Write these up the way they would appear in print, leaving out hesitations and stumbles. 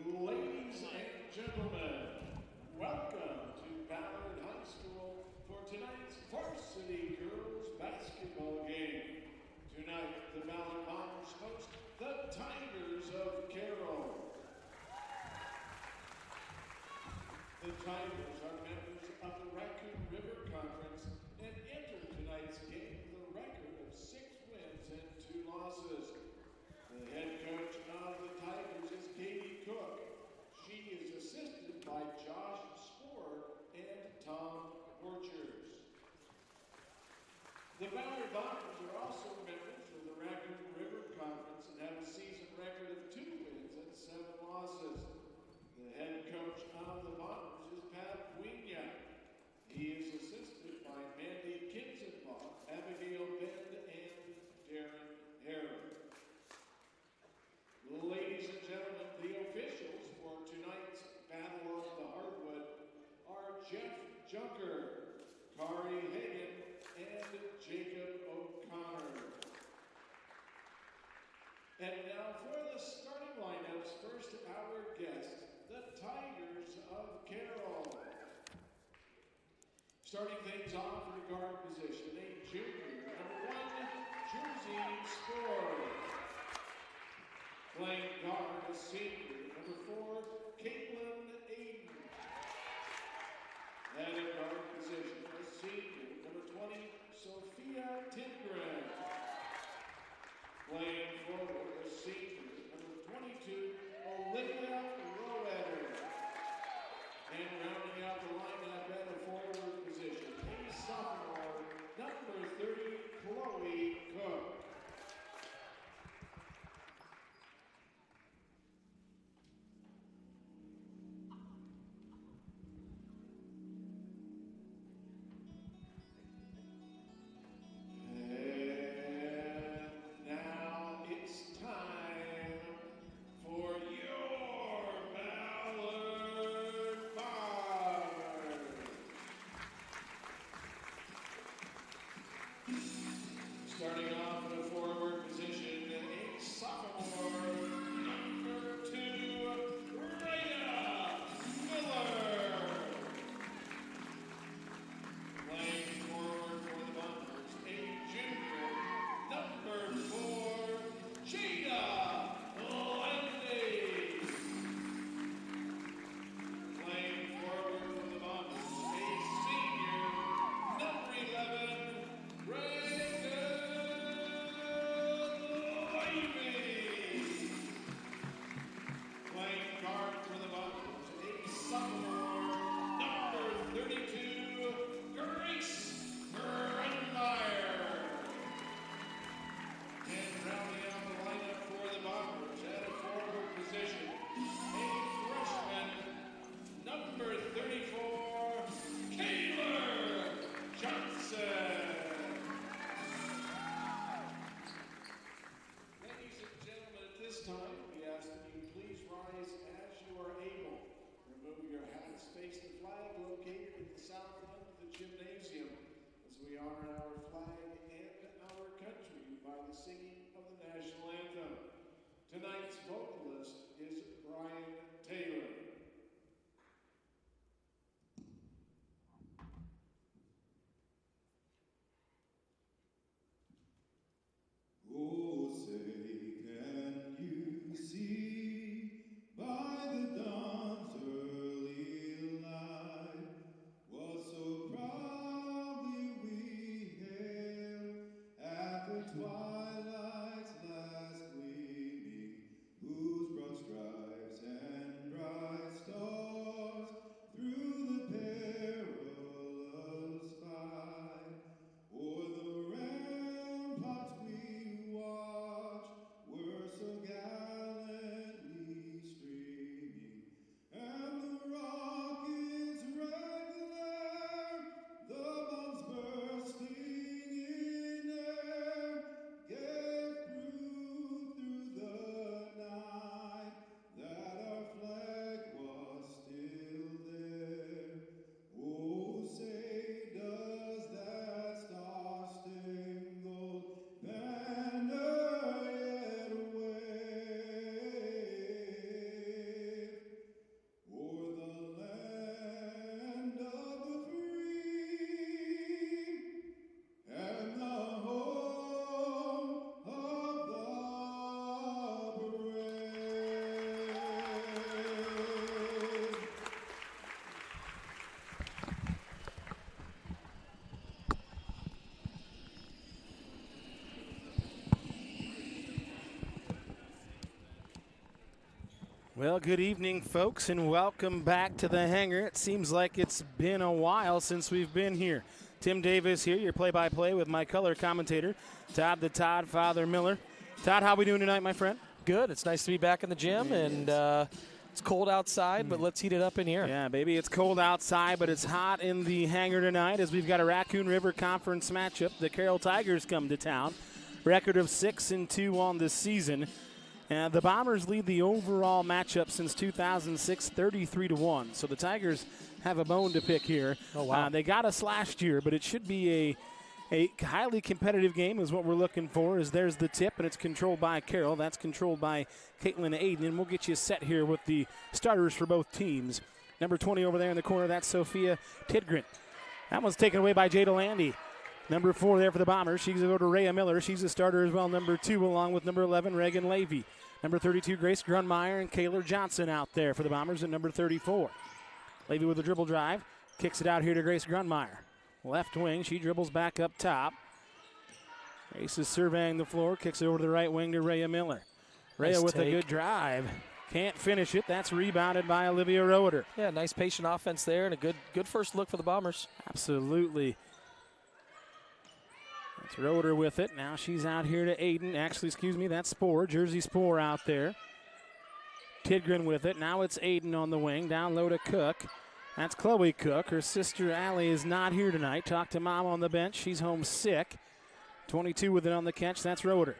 Ladies and gentlemen, welcome to Ballard High School for tonight's Varsity Girls Basketball game. Tonight, the Ballard Bombers host the Tigers of Carroll. The Tigers are members of the Raccoon River Conference and enter tonight's game with a record of 6 wins and 2 losses. The head coach of the Tigers is Katie Cook. She is assisted by Josh Spohr and Tom Borchers. The Ballard Bombers are also members of the Raccoon River Conference and have a season record of 2 wins and 7 losses. The head coach of the Bombers is Pat Quigna. He is assisted by Mandy Kinzenbach, Abigail Bend, and Darren Harris. Ladies and gentlemen, the officials for tonight's Battle of the Hardwood are Jeff Junker, Kari Hagan, and Jacob O'Connor. And now for the starting lineups, first our guest, the Tigers of Carroll. Starting things off in the guard position, a junior, number 1, Jersey Spohr. Playing guard, a senior, number 4, Caitlin Aiden. And in guard position, a senior, number 20, Sophia Tindgren. Playing forward, a senior, number 22, Olivia Roeder. And rounding out the lineup at a forward position, a sophomore, number 30, Chloe Cook. Starting off in a forward position, a sophomore, number 2, Rhea Miller. Playing forward for the Bombers, a junior, number 4, Jada Landy. Playing forward for the Bombers, a senior, number 11, Ray. Well, good evening, folks, and welcome back to the hangar. It seems like it's been a while since we've been here. Tim Davis here, your play-by-play with my color commentator, Todd the Todd Father Miller. Todd, how we doing tonight, my friend? Good. It's nice to be back in the gym, and it's cold outside, but let's heat it up in here. Yeah, baby, it's cold outside, but it's hot in the hangar tonight as we've got a Raccoon River Conference matchup. The Carroll Tigers come to town. Record of 6-2 on the season. The Bombers lead the overall matchup since 2006, 33-1. So the Tigers have a bone to pick here. Oh, wow. They got us last year, but it should be a highly competitive game is what we're looking for. As there's the tip, and it's controlled by Carroll. That's controlled by Caitlin Aiden, and we'll get you set here with the starters for both teams. Number 20 over there in the corner, that's Sophia Tidgren. That one's taken away by Jada Landy. Number 4 there for the Bombers. She's going to go to Rhea Miller. She's a starter as well. Number 2 along with number 11, Reagan Levy. Number 32, Grace Grunmeyer, and Kayla Johnson out there for the Bombers at number 34. Levy with a dribble drive. Kicks it out here to Grace Grunmeyer. Left wing. She dribbles back up top. Grace is surveying the floor. Kicks it over to the right wing to Rhea Miller. Rhea Nice with take. a good drive. Can't finish it. That's rebounded by Olivia Roeder. Yeah, nice patient offense there, and a good first look for the Bombers. Absolutely. That's Roeder with it. Now she's out here to Aiden. Actually, excuse me, that's Spoor. Jersey Spoor out there. Tidgren with it. Now it's Aiden on the wing. Down low to Cook. That's Chloe Cook. Her sister Allie is not here tonight. Talked to Mom on the bench. She's home sick. 22 with it on the catch. That's Roeder.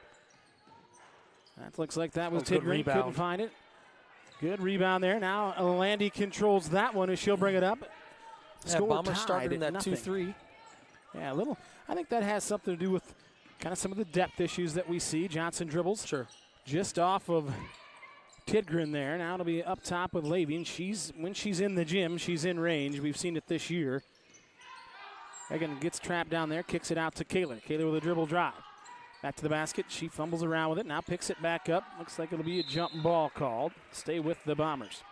That looks like that was Tidgren. Couldn't find it. Good rebound there. Now Landy controls that one as she'll bring it up. Yeah, Bombers started in that 2-3. Yeah, a little. I think that has something to do with kind of some of the depth issues that we see. Johnson dribbles. Sure. Just off of Tidgren there. Now it'll be up top with Levy. And when she's in the gym, she's in range. We've seen it this year. Again, gets trapped down there. Kicks it out to Kayla. Kayla with a dribble drive. Back to the basket. She fumbles around with it. Now picks it back up. Looks like it'll be a jump ball called. Stay with the Bombers.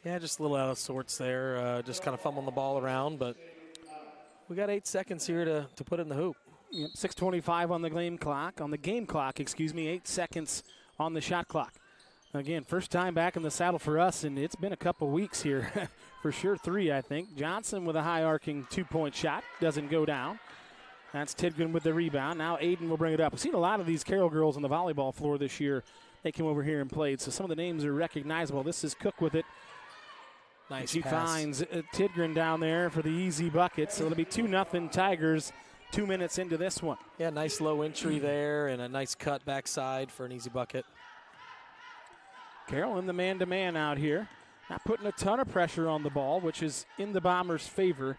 Yeah, just a little out of sorts there. Just kind of fumbling the ball around, but we got 8 seconds here to put it in the hoop. Yep, 6:25 on the game clock. 8 seconds on the shot clock. Again, first time back in the saddle for us, and it's been a couple weeks here. For sure 3, I think. Johnson with a high arcing 2-point shot. Doesn't go down. That's Tidgren with the rebound. Now Aiden will bring it up. We've seen a lot of these Carroll girls on the volleyball floor this year. They came over here and played, so some of the names are recognizable. This is Cook with it. Nice She pass. finds Tidgren down there for the easy bucket. So it'll be 2-0 Tigers 2 minutes into this one. Yeah, nice low entry there and a nice cut backside for an easy bucket. Carroll in the man-to-man out here. Not putting a ton of pressure on the ball, which is in the Bombers' favor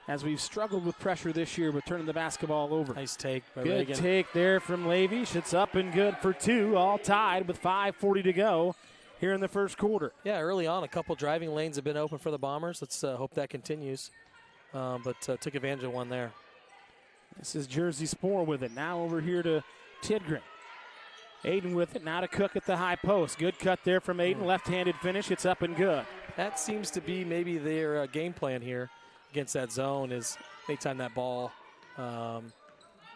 as we've struggled with pressure this year with turning the basketball over. Nice take by Good Reagan. take there from Levy. It's up and good for 2, all tied with 5:40 to go here in the first quarter. Yeah, early on, a couple driving lanes have been open for the Bombers. Let's hope that continues. But took advantage of one there. This is Jersey Spoor with it. Now over here to Tidgren. Aiden with it. Now to Cook at the high post. Good cut there from Aiden. Left-handed finish. It's up and good. That seems to be maybe their game plan here against that zone is anytime that ball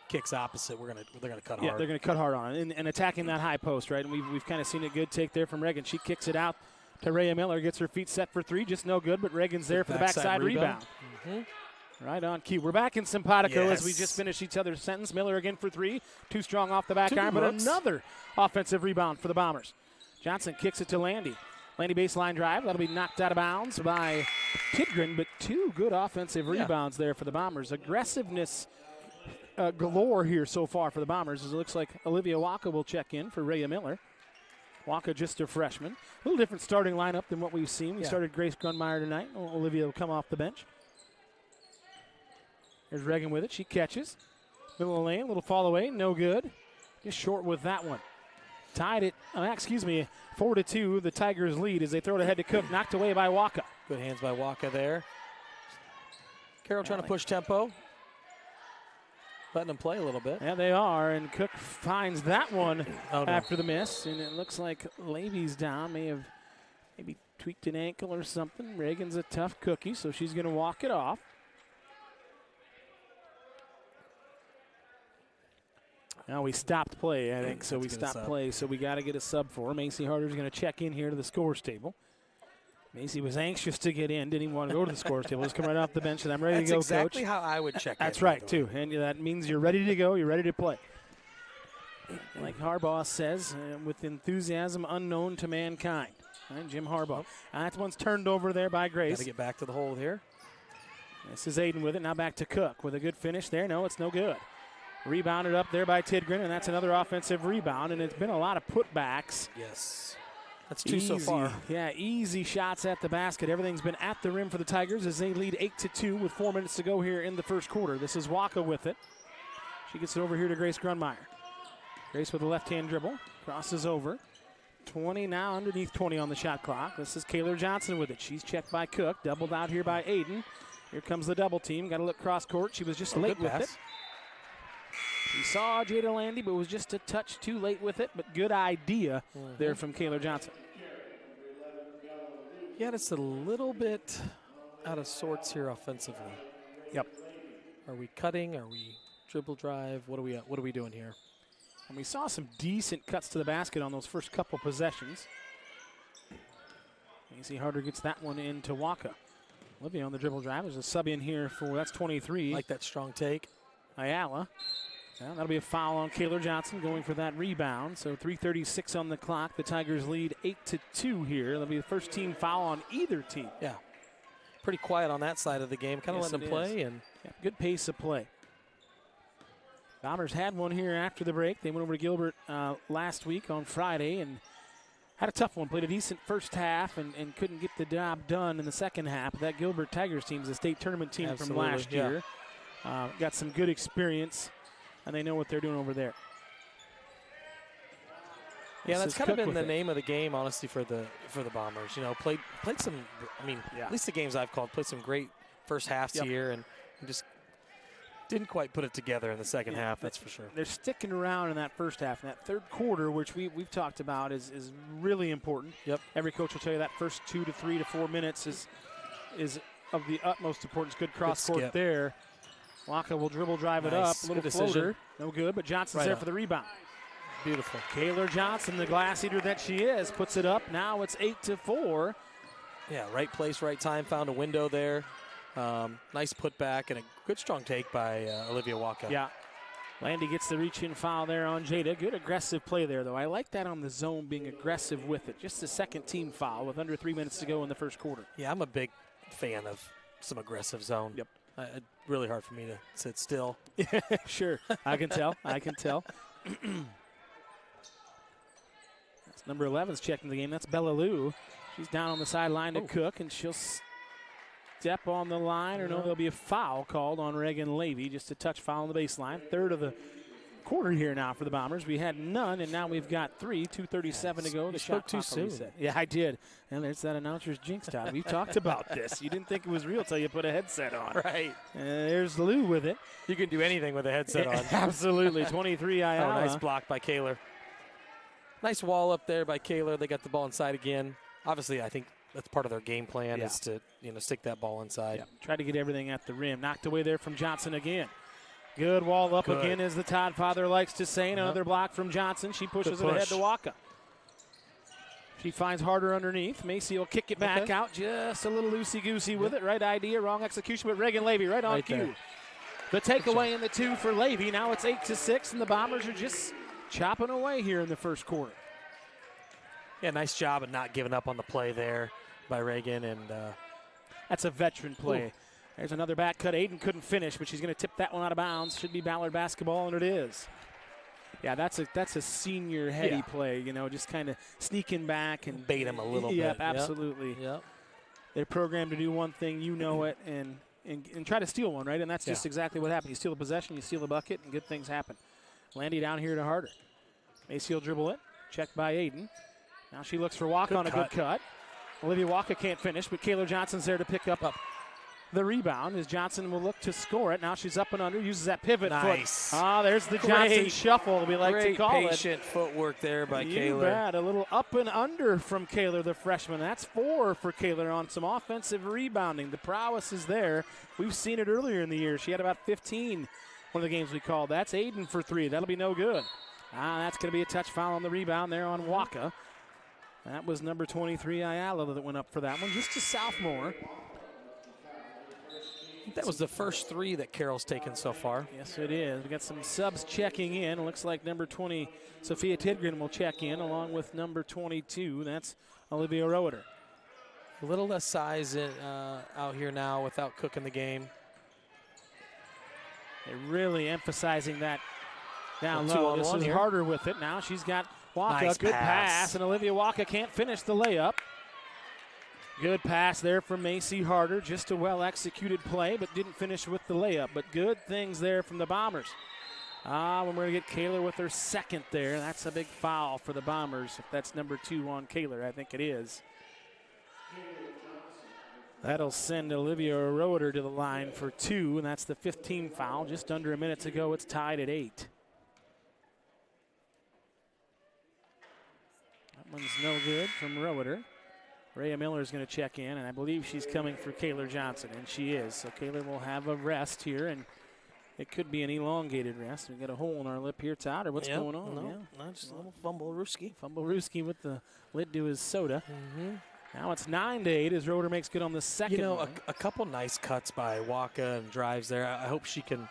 kicks opposite, they're gonna cut hard. Yeah, they're going to cut hard on it and attacking that high post, right? And we've kind of seen a good take there from Reagan. She kicks it out to Rhea Miller. Gets her feet set for 3. Just no good, but Reagan's there for the backside rebound. Mm-hmm. Right on cue. We're back in simpatico Yes. as we just finish each other's sentence. Miller again for 3. Too strong off the back Two iron, but looks. another offensive rebound for the Bombers. Johnson kicks it to Landy. Landy baseline drive. That'll be knocked out of bounds by Tidgren, but 2 good offensive rebounds there for the Bombers. Aggressiveness galore here so far for the Bombers as it looks like Olivia Waka will check in for Rhea Miller. Waka just a freshman. A little different starting lineup than what we've seen. We started Grace Grunmeyer tonight. Olivia will come off the bench. There's Reagan with it. She catches. Middle of the lane, little fall away, no good. Just short with that one. Tied it, 4-2, the Tigers lead as they throw it ahead to Cook, knocked away by Waka. Good hands by Waka there. Carroll trying to push tempo. Letting them play a little bit. Yeah, they are, and Cook finds that one Oh, no. after the miss, and it looks like Levy's down, maybe tweaked an ankle or something. Reagan's a tough cookie, so she's going to walk it off. Now we stopped play, I think, so we stopped play, so we got to get a sub for her. Macy Harder's going to check in here to the scores table. Macy was anxious to get in, didn't even want to go to the scores table. Just come right off the bench, and I'm ready to go, That's exactly Coach. how I would check That's in, right, too, and that means you're ready to go, you're ready to play. Like Harbaugh says, with enthusiasm unknown to mankind. Right, Jim Harbaugh. That one's turned over there by Grace. Got to get back to the hole here. This is Aiden with it. Now back to Cook with a good finish there. No, it's no good. Rebounded up there by Tidgren, and that's another offensive rebound, and it's been a lot of putbacks. Yes. That's two so far. Yeah, easy shots at the basket. Everything's been at the rim for the Tigers as they lead 8-2 with 4 minutes to go here in the first quarter. This is Waka with it. She gets it over here to Grace Grunmeyer. Grace with a left-hand dribble. Crosses over. 20 now, underneath 20 on the shot clock. This is Kaylor Johnson with it. She's checked by Cook. Doubled out here by Aiden. Here comes the double team. Got to look cross court. She was just late with it. She saw Jada Landy, but was just a touch too late with it. But good idea there from Kaylor Johnson. Yeah, it's a little bit out of sorts here offensively. Yep. Are we cutting? Are we dribble drive? What are we doing here? And we saw some decent cuts to the basket on those first couple possessions. Macy Harder gets that one into Waka. Olivia on the dribble drive. There's a sub in here for, that's 23. Like that strong take. Ayala. Well, that'll be a foul on Kaylor Johnson going for that rebound. So 3:36 on the clock. The Tigers lead 8-2 here. That'll be the first team foul on either team. Yeah. Pretty quiet on that side of the game. Kind of letting them play. And yeah, good pace of play. Bombers had one here after the break. They went over to Gilbert last week on Friday and had a tough one. Played a decent first half and couldn't get the job done in the second half. That Gilbert Tigers team is a state tournament team from last year. Got some good experience, and they know what they're doing over there. Yeah, that's kind of been the name of the game, honestly, for the Bombers. You know, played some. I mean, at least the games I've called, played some great first halves here, and just didn't quite put it together in the second half. That's for sure. They're sticking around in that first half, and that third quarter, which we've talked about, is really important. Yep. Every coach will tell you that first 2 to 3 to 4 minutes is of the utmost importance. Good cross court there. Waka will dribble drive it up. A little floater. No good, but Johnson's there for the rebound. Beautiful. Kaylor Johnson, the glass eater that she is, puts it up. Now it's 8-4. Yeah, right place, right time. Found a window there. Nice putback and a good strong take by Olivia Waka. Yeah. Landy gets the reach-in foul there on Jada. Good aggressive play there, though. I like that on the zone, being aggressive with it. Just the second team foul with under 3 minutes to go in the first quarter. Yeah, I'm a big fan of some aggressive zone. Yep. Really hard for me to sit still. Yeah, sure. I can tell. I can tell. That's number 11's checking the game. That's Bella Lou. She's down on the sideline to Cook, and she'll step on the line, or no, there'll be a foul called on Reagan Levy, just a touch foul on the baseline. Third of the quarter here now for the Bombers. We had none, and now we've got 3, 2:37 to go. The shot too soon. Yeah, I did. And there's that announcer's jinx, Todd. We've talked about this. You didn't think it was real until you put a headset on. Right. There's Lou with it. You can do anything with a headset on. Absolutely. 23 Ayala. Nice block by Kaylor. Nice wall up there by Kaylor. They got the ball inside again. Obviously, I think that's part of their game plan is to stick that ball inside. Yeah. Try to get everything at the rim. Knocked away there from Johnson again. Good wall up again, as the Todd father likes to say. Another block from Johnson. She pushes it ahead to Waka. She finds Harder underneath. Macy will kick it back out. Just a little loosey-goosey with it. Right idea, wrong execution, but Reagan Levy right on cue. The takeaway in the 2 for Levy. Now it's 8-6, and the Bombers are just chopping away here in the first quarter. Yeah, nice job of not giving up on the play there by Reagan. And that's a veteran play. Ooh. There's another back cut. Aiden couldn't finish, but she's going to tip that one out of bounds. Should be Ballard basketball, and it is. Yeah, that's a senior heady play, just kind of sneaking back and bait him a little bit. Yep, absolutely. Yep. They're programmed to do one thing, it, and try to steal one, right? And that's just exactly what happened. You steal the possession, you steal the bucket, and good things happen. Landy down here to Harder. Macy will dribble it. Checked by Aiden. Now she looks for Waka on a good cut. Olivia Waka can't finish, but Kaylor Johnson's there to pick up the rebound as Johnson will look to score it. Now she's up and under, uses that pivot foot. There's the Johnson shuffle, we like to call it. Patient footwork there by Kaylor. You bet. A little up and under from Kaylor, the freshman. That's 4 for Kaylor on some offensive rebounding. The prowess is there. We've seen it earlier in the year. She had about 15 one of the games we called. That's Aiden for 3. That'll be no good. That's going to be a touch foul on the rebound there on Waka. That was number 23, Ayala, that went up for that one. Just a sophomore. That was the first 3 that Carroll's taken so far. Yes, it is. We got some subs checking in. It looks like number 20, Sophia Tidgren, will check in along with number 22. That's Olivia Roeder. A little less size out here now without cooking the game. They're really emphasizing that down low. This is here. Harder with it. Now she's got Waka. Nice good pass, and Olivia Waka can't finish the layup. Good pass there from Macy Harder. Just a well-executed play, but didn't finish with the layup. But good things there from the Bombers. When we're going to get Kaler with her second there. That's a big foul for the Bombers. If that's number 2 on Kaler, I think it is. That'll send Olivia Roeder to the line for 2, and that's the 15th foul. Just under a minute to go, it's tied at 8. That one's no good from Roeder. Rhea Miller is going to check in, and I believe she's coming for Kaler Johnson, and she is. So Kaler will have a rest here, and it could be an elongated rest. We got a hole in our lip here, Todd, or what's going on? No, just a little fumble-rooski. Fumble-rooski with the lid to his soda. Now it's 9-8 as Roeder makes good on the second. A couple nice cuts by Waka and drives there. I hope she can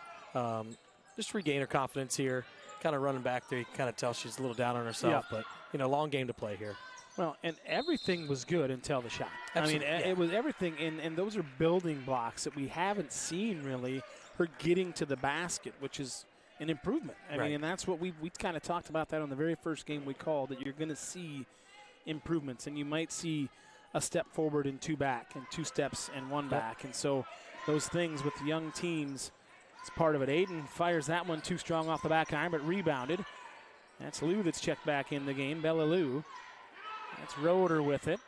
just regain her confidence here. Kind of running back there, you can kind of tell she's a little down on herself, but, long game to play here. Well, and everything was good until the shot. Absolutely, it was everything, and those are building blocks that we haven't seen really, her getting to the basket, which is an improvement. I mean, and that's what we kind of talked about that on the very first game we called, that you're going to see improvements, and you might see a step forward and 2 back, and 2 steps and 1 back. And so those things with young teams, it's part of it. Aiden fires that one too strong off the back iron, but rebounded. That's Lou that's checked back in the game, Bella Lou. That's Roeder with it.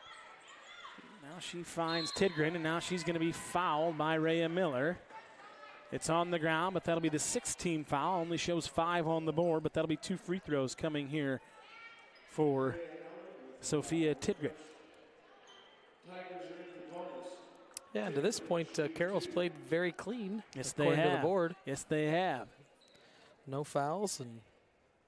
Now she finds Tidgren, and now she's going to be fouled by Rhea Miller. It's on the ground, but that'll be the 16th foul. Only shows 5 on the board, but that'll be 2 free throws coming here for Sophia Tidgren. Yeah, and to this point, Carroll's played very clean. Yes, they have. To the board. Yes, they have. No fouls and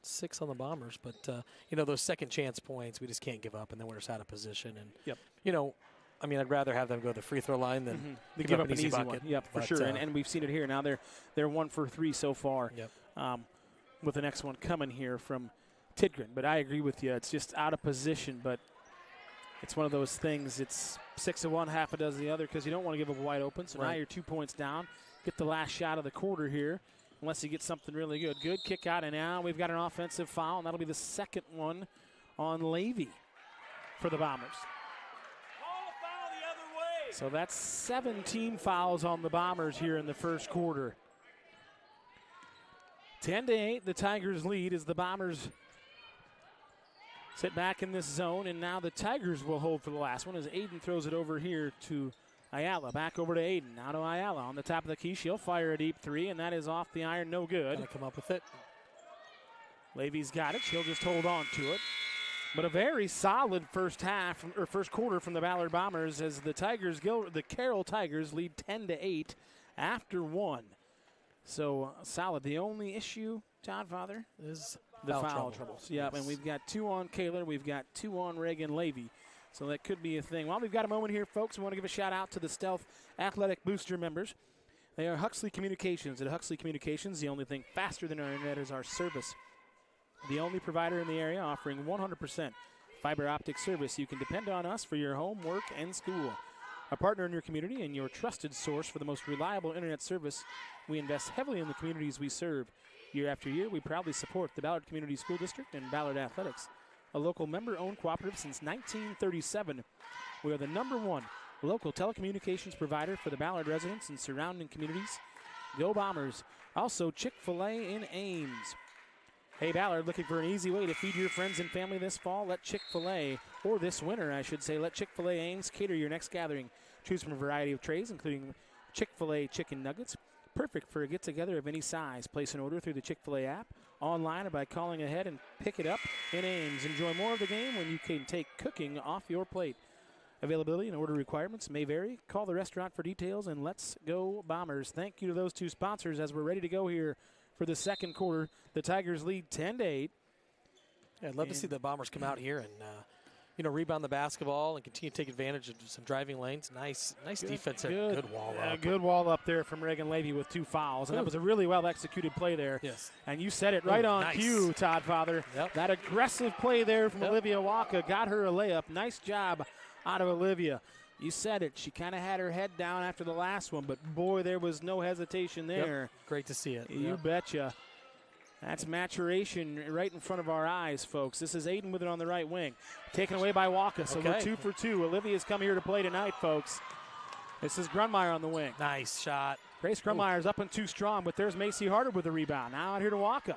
6 on the Bombers, but those second chance points, we just can't give up, and then we're just out of position. And I'd rather have them go to the free throw line than give up an easy bucket. One. Yep, for sure. And we've seen it here. Now they're 1 for 3 so far. Yep. With the next one coming here from Tidgren. But I agree with you. It's just out of position, but it's one of those things. It's 6 of one, half a dozen the other, because you don't want to give up wide open. So now you're 2 points down. Get the last shot of the quarter here, unless you get something really good. Good kick out, and now we've got an offensive foul, and that'll be the second one on Levy for the Bombers. Foul the other way. So that's 17 fouls on the Bombers here in the first quarter. 10-8, the Tigers lead as the Bombers sit back in this zone, and now the Tigers will hold for the last one as Aiden throws it over here to Ayala. Back over to Aiden. Now to Ayala on the top of the key. She'll fire a deep 3, and that is off the iron. No good. Gonna come up with it. Levy's got it. She'll just hold on to it. But a very solid first quarter from the Ballard Bombers as the Carroll Tigers lead 10-8 after 1. So solid. The only issue, Todd Father, is the foul troubles. Yeah, and we've got 2 on Kaler. We've got 2 on Reagan Levy. So that could be a thing. While we've got a moment here, folks, we want to give a shout-out to the Stealth Athletic Booster members. They are Huxley Communications. At Huxley Communications, the only thing faster than our internet is our service. The only provider in the area offering 100% fiber optic service. You can depend on us for your home, work, and school. A partner in your community and your trusted source for the most reliable internet service. We invest heavily in the communities we serve. Year after year, we proudly support the Ballard Community School District and Ballard Athletics, a local member-owned cooperative since 1937. We are the #1 local telecommunications provider for the Ballard residents and surrounding communities. Go Bombers. Also, Chick-fil-A in Ames. Hey, Ballard, looking for an easy way to feed your friends and family this fall? Let Chick-fil-A, or this winter, I should say, let Chick-fil-A Ames cater your next gathering. Choose from a variety of trays, including Chick-fil-A chicken nuggets. Perfect for a get-together of any size. Place an order through the Chick-fil-A app, online, or by calling ahead and pick it up in Ames. Enjoy more of the game when you can take cooking off your plate. Availability and order requirements may vary. Call the restaurant for details, and let's go Bombers. Thank you to those 2 sponsors as we're ready to go here for the second quarter. The Tigers lead 10-8. Yeah, I'd love to see the Bombers come out here and rebound the basketball and continue to take advantage of some driving lanes. Nice defense there. Good wall up. Good wall up there from Reagan Levy with 2 fouls. And that was a really well-executed play there. Yes. And you said it right on nice. cue, Todd Father. Yep. That aggressive play there from Olivia Waka got her a layup. Nice job out of Olivia. You said it. She kind of had her head down after the last one, but, boy, there was no hesitation there. Yep. Great to see it. You betcha. That's maturation right in front of our eyes, folks. This is Aiden with it on the right wing. Taken away by Waka, so we're 2 for 2. Olivia's come here to play tonight, folks. This is Grunmeyer on the wing. Nice shot. Grace Grunmeyer's up and too strong, but there's Macy Harder with the rebound. Now out here to Waka.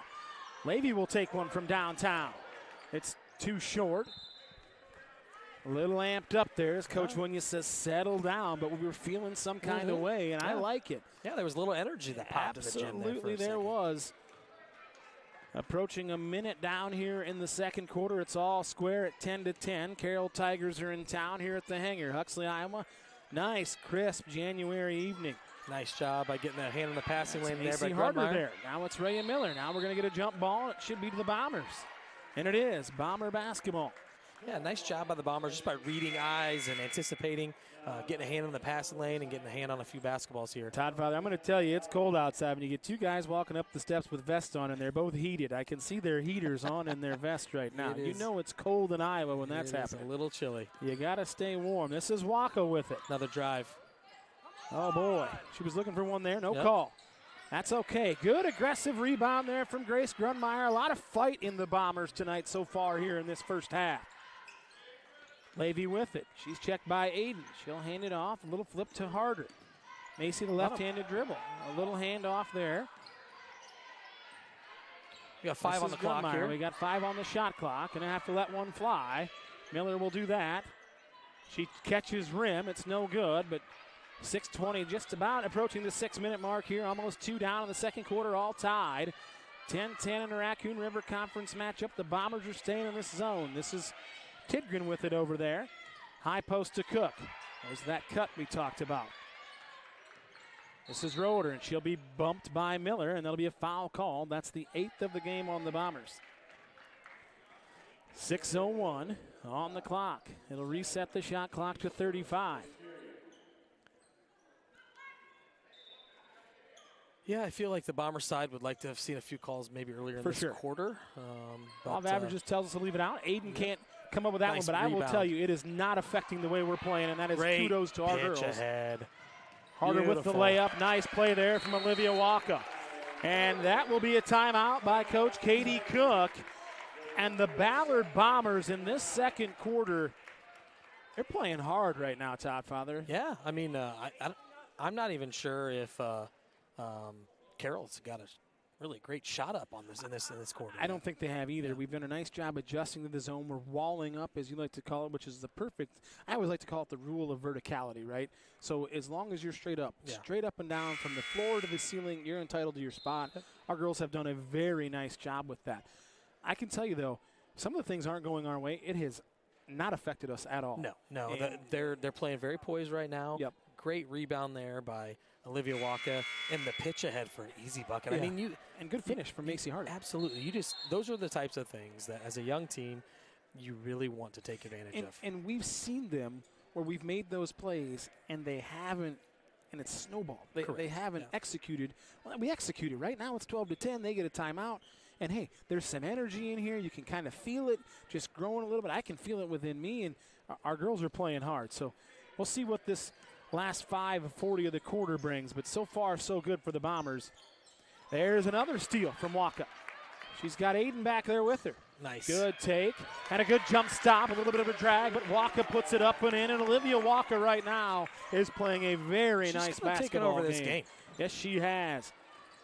Levy will take one from downtown. It's too short. A little amped up there, as Coach Wunya says, settle down, but we were feeling some kind of way, and I like it. Yeah, there was a little energy that popped in the gym there. Absolutely, there was. Approaching a minute down here in the second quarter. It's all square at 10-10. Carroll Tigers are in town here at the hangar. Huxley, Iowa. Nice, crisp January evening. Nice job by getting that hand in the passing lane there by Harder there. Now it's Ray and Miller. Now we're going to get a jump ball. It should be to the Bombers. And it is. Bomber basketball. Yeah, nice job by the Bombers just by reading eyes and anticipating, getting a hand in the passing lane and getting a hand on a few basketballs here. Todd Father, I'm going to tell you, it's cold outside when you get 2 guys walking up the steps with vests on, and they're both heated. I can see their heaters on in their vest right now. You know it's cold in Iowa when that's happening. A little chilly. You got to stay warm. This is Waka with it. Another drive. Oh, boy. She was looking for one there. No call. That's okay. Good aggressive rebound there from Grace Grunmeyer. A lot of fight in the Bombers tonight so far here in this first half. Levy with it. She's checked by Aiden. She'll hand it off. A little flip to Harder. Macy the left-handed dribble. A little handoff there. We got 5 on the clock here. We got 5 on the shot clock. Gonna have to let one fly. Miller will do that. She catches rim. It's no good, but 6:20 just about approaching the 6-minute mark here. Almost 2 down in the second quarter, all tied. 10-10 in the Raccoon River Conference matchup. The Bombers are staying in this zone. This is Tidgren with it over there. High post to Cook. There's that cut we talked about. This is Roeder, and she'll be bumped by Miller, and there'll be a foul called. That's the 8th of the game on the Bombers. 6:01 on the clock. It'll reset the shot clock to 35. Yeah, I feel like the Bomber side would like to have seen a few calls maybe earlier in this quarter. Law of averages tells us to leave it out. Aiden can't come up with that one, but I will tell you, it is not affecting the way we're playing, and that is kudos to our girls. Ahead. Harder with the layup. Nice play there from Olivia Waka. And that will be a timeout by Coach Katie Cook. And the Ballard Bombers in this second quarter, they're playing hard right now, Todd Father. Yeah, I mean, I'm not even sure if Carroll's got a really great shot up on this in this quarter. I don't think they have either. We've done a nice job adjusting to the zone. We're walling up, as you like to call it, which is the perfect, I always like to call it the rule of verticality, right? So as long as you're straight up and down from the floor to the ceiling, you're entitled to your spot. Our girls have done a very nice job with that. I can tell you, though, some of the things aren't going our way. It has not affected us at all. No. They're playing very poised right now. Yep. Great rebound there by Olivia Waka, and the pitch ahead for an easy bucket. Yeah. I mean, and good finish from Macy Hart. Absolutely. Those are the types of things that as a young team you really want to take advantage of. And we've seen them where we've made those plays and they haven't, and it's snowballed. They haven't executed. Well, we executed. Right now it's 12-10. They get a timeout. And, hey, there's some energy in here. You can kind of feel it just growing a little bit. I can feel it within me, and our girls are playing hard. So we'll see what this last 5:40 of the quarter brings, but so far so good for the Bombers. There's another steal from Waka. She's got Aiden back there with her. Nice. Good take and a good jump stop, a little bit of a drag, but Waka puts it up and in, and Olivia Waka right now is playing a very nice basketball over this game. Yes, she has.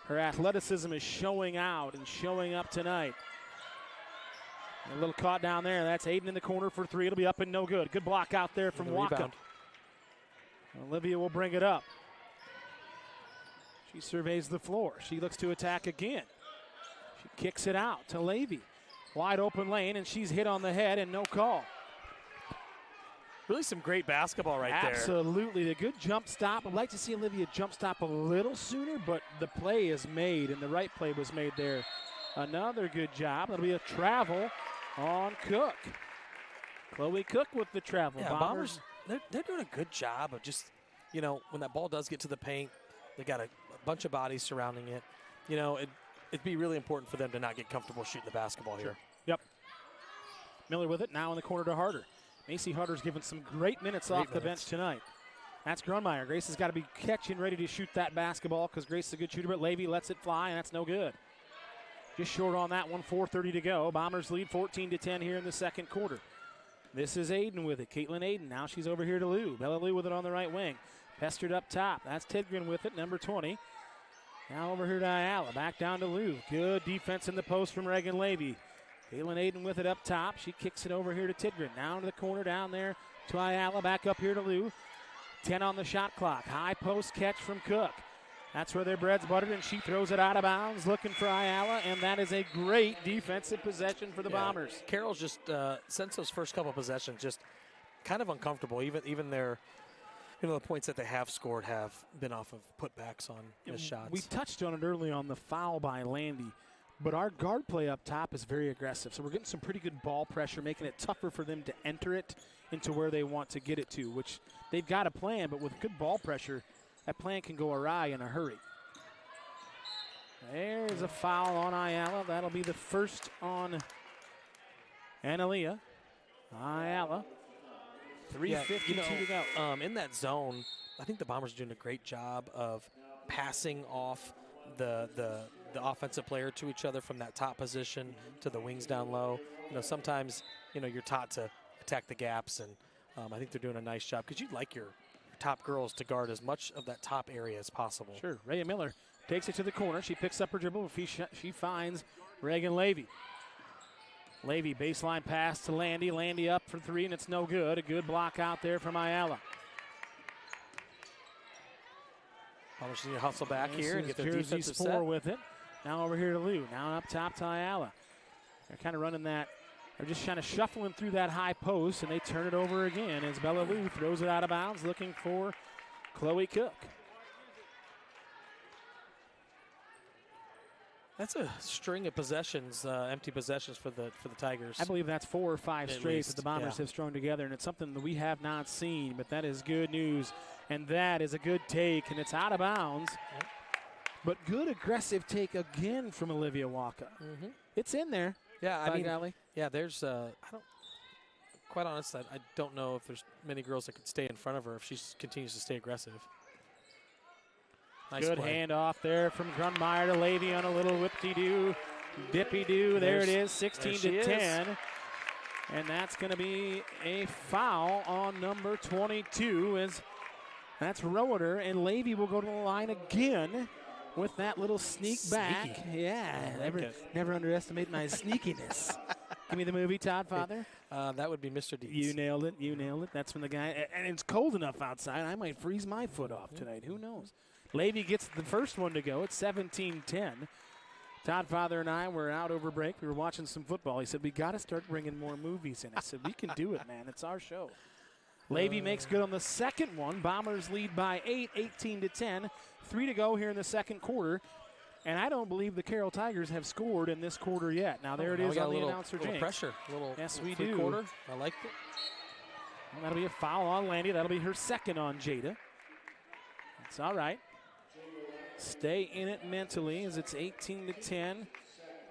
Her athleticism is showing out and showing up tonight. A little caught down there. That's Aiden in the corner for 3. It'll be up and no good. Good block out there from Waka. Rebound. Olivia will bring it up. She surveys the floor. She looks to attack again. She kicks it out to Levy. Wide open lane, and she's hit on the head and no call. Really some great basketball right there. Absolutely. The good jump stop. I'd like to see Olivia jump stop a little sooner, but the play is made, and the right play was made there. Another good job. That'll be a travel on Cook. Chloe Cook with the travel. Yeah, Bombers, they're doing a good job of just, you know, when that ball does get to the paint, they got a bunch of bodies surrounding it. You know, it'd be really important for them to not get comfortable shooting the basketball here. Yep. Miller with it, now in the corner to Harder. Macy Harder's given some great minutes off the bench tonight. That's Grunmeyer. Grace has got to be catching ready to shoot that basketball because Grace is a good shooter, but Levy lets it fly, and that's no good. Just short on that one, 4:30 to go. Bombers lead 14-10 here in the second quarter. This is Aiden with it. Caitlin Aiden. Now she's over here to Lou. Bella Lou with it on the right wing. Pestered up top. That's Tidgren with it, number 20. Now over here to Ayala. Back down to Lou. Good defense in the post from Reagan Levy. Caitlin Aiden with it up top. She kicks it over here to Tidgren. Down to the corner, down there to Ayala. Back up here to Lou. 10 on the shot clock. High post catch from Cook. That's where their bread's buttered, and she throws it out of bounds, looking for Ayala, and that is a great defensive possession for the Bombers. Carroll's just, since those first couple possessions, just kind of uncomfortable. Even their, you know, the points that they have scored have been off of putbacks on missed shots. We touched on it early on the foul by Landy, but our guard play up top is very aggressive. So we're getting some pretty good ball pressure, making it tougher for them to enter it into where they want to get it to, which they've got a plan, but with good ball pressure, that plan can go awry in a hurry. There's a foul on Ayala. That'll be the first on Analia. Ayala. 3:52 to go. In that zone, I think the Bombers are doing a great job of passing off the offensive player to each other from that top position to the wings down low. You know, sometimes, you know, you're taught to attack the gaps, and I think they're doing a nice job because you'd like your top girls to guard as much of that top area as possible. Sure. Rhea Miller takes it to the corner. She picks up her dribble. She finds Reagan Levy. Levy, baseline pass to Landy. Landy up for three, and it's no good. A good block out there from Ayala. Bombers need to hustle back here and get their defensive set. With it. Now over here to Lou. Now up top to Ayala. They're kind of running that. They're just kind of shuffling through that high post, and they turn it over again as Bella Lou throws it out of bounds, looking for Chloe Cook. That's a string of possessions, empty possessions for the Tigers. I believe that's 4 or 5 straight that the Bombers have strung together, and it's something that we have not seen, but that is good news. And that is a good take, and it's out of bounds. Yep. But good aggressive take again from Olivia Walker. Mm-hmm. It's in there. Yeah, I mean, golly. Yeah, there's, quite honest, I don't know if there's many girls that could stay in front of her if she continues to stay aggressive. Nice good play. handoff there from Grunmeyer to Levy on a little whip-de-doo, dippy-doo. There it is, 16-10. And that's going to be a foul on number 22 as that's Roeder, and Levy will go to the line again with that little sneak back. Yeah, never underestimate my sneakiness. Give me the movie, Todd Father. That would be Mr. Deeds. You nailed it. You nailed it. That's when the guy, and it's cold enough outside, I might freeze my foot off tonight. Who knows? Levy gets the first one to go. It's 17-10. Todd Father and I were out over break. We were watching some football. He said, we got to start bringing more movies in. I said, we can do it, man. It's our show. Levy makes good on the second one. Bombers lead by 8, 18-10. 3 to go here in the second quarter. And I don't believe the Carroll Tigers have scored in this quarter yet. Now, there it is on the announcer, James. Pressure. Yes, we do. Quarter. I like it. And that'll be a foul on Landy. That'll be her second on Jada. It's all right. Stay in it mentally as it's 18-10.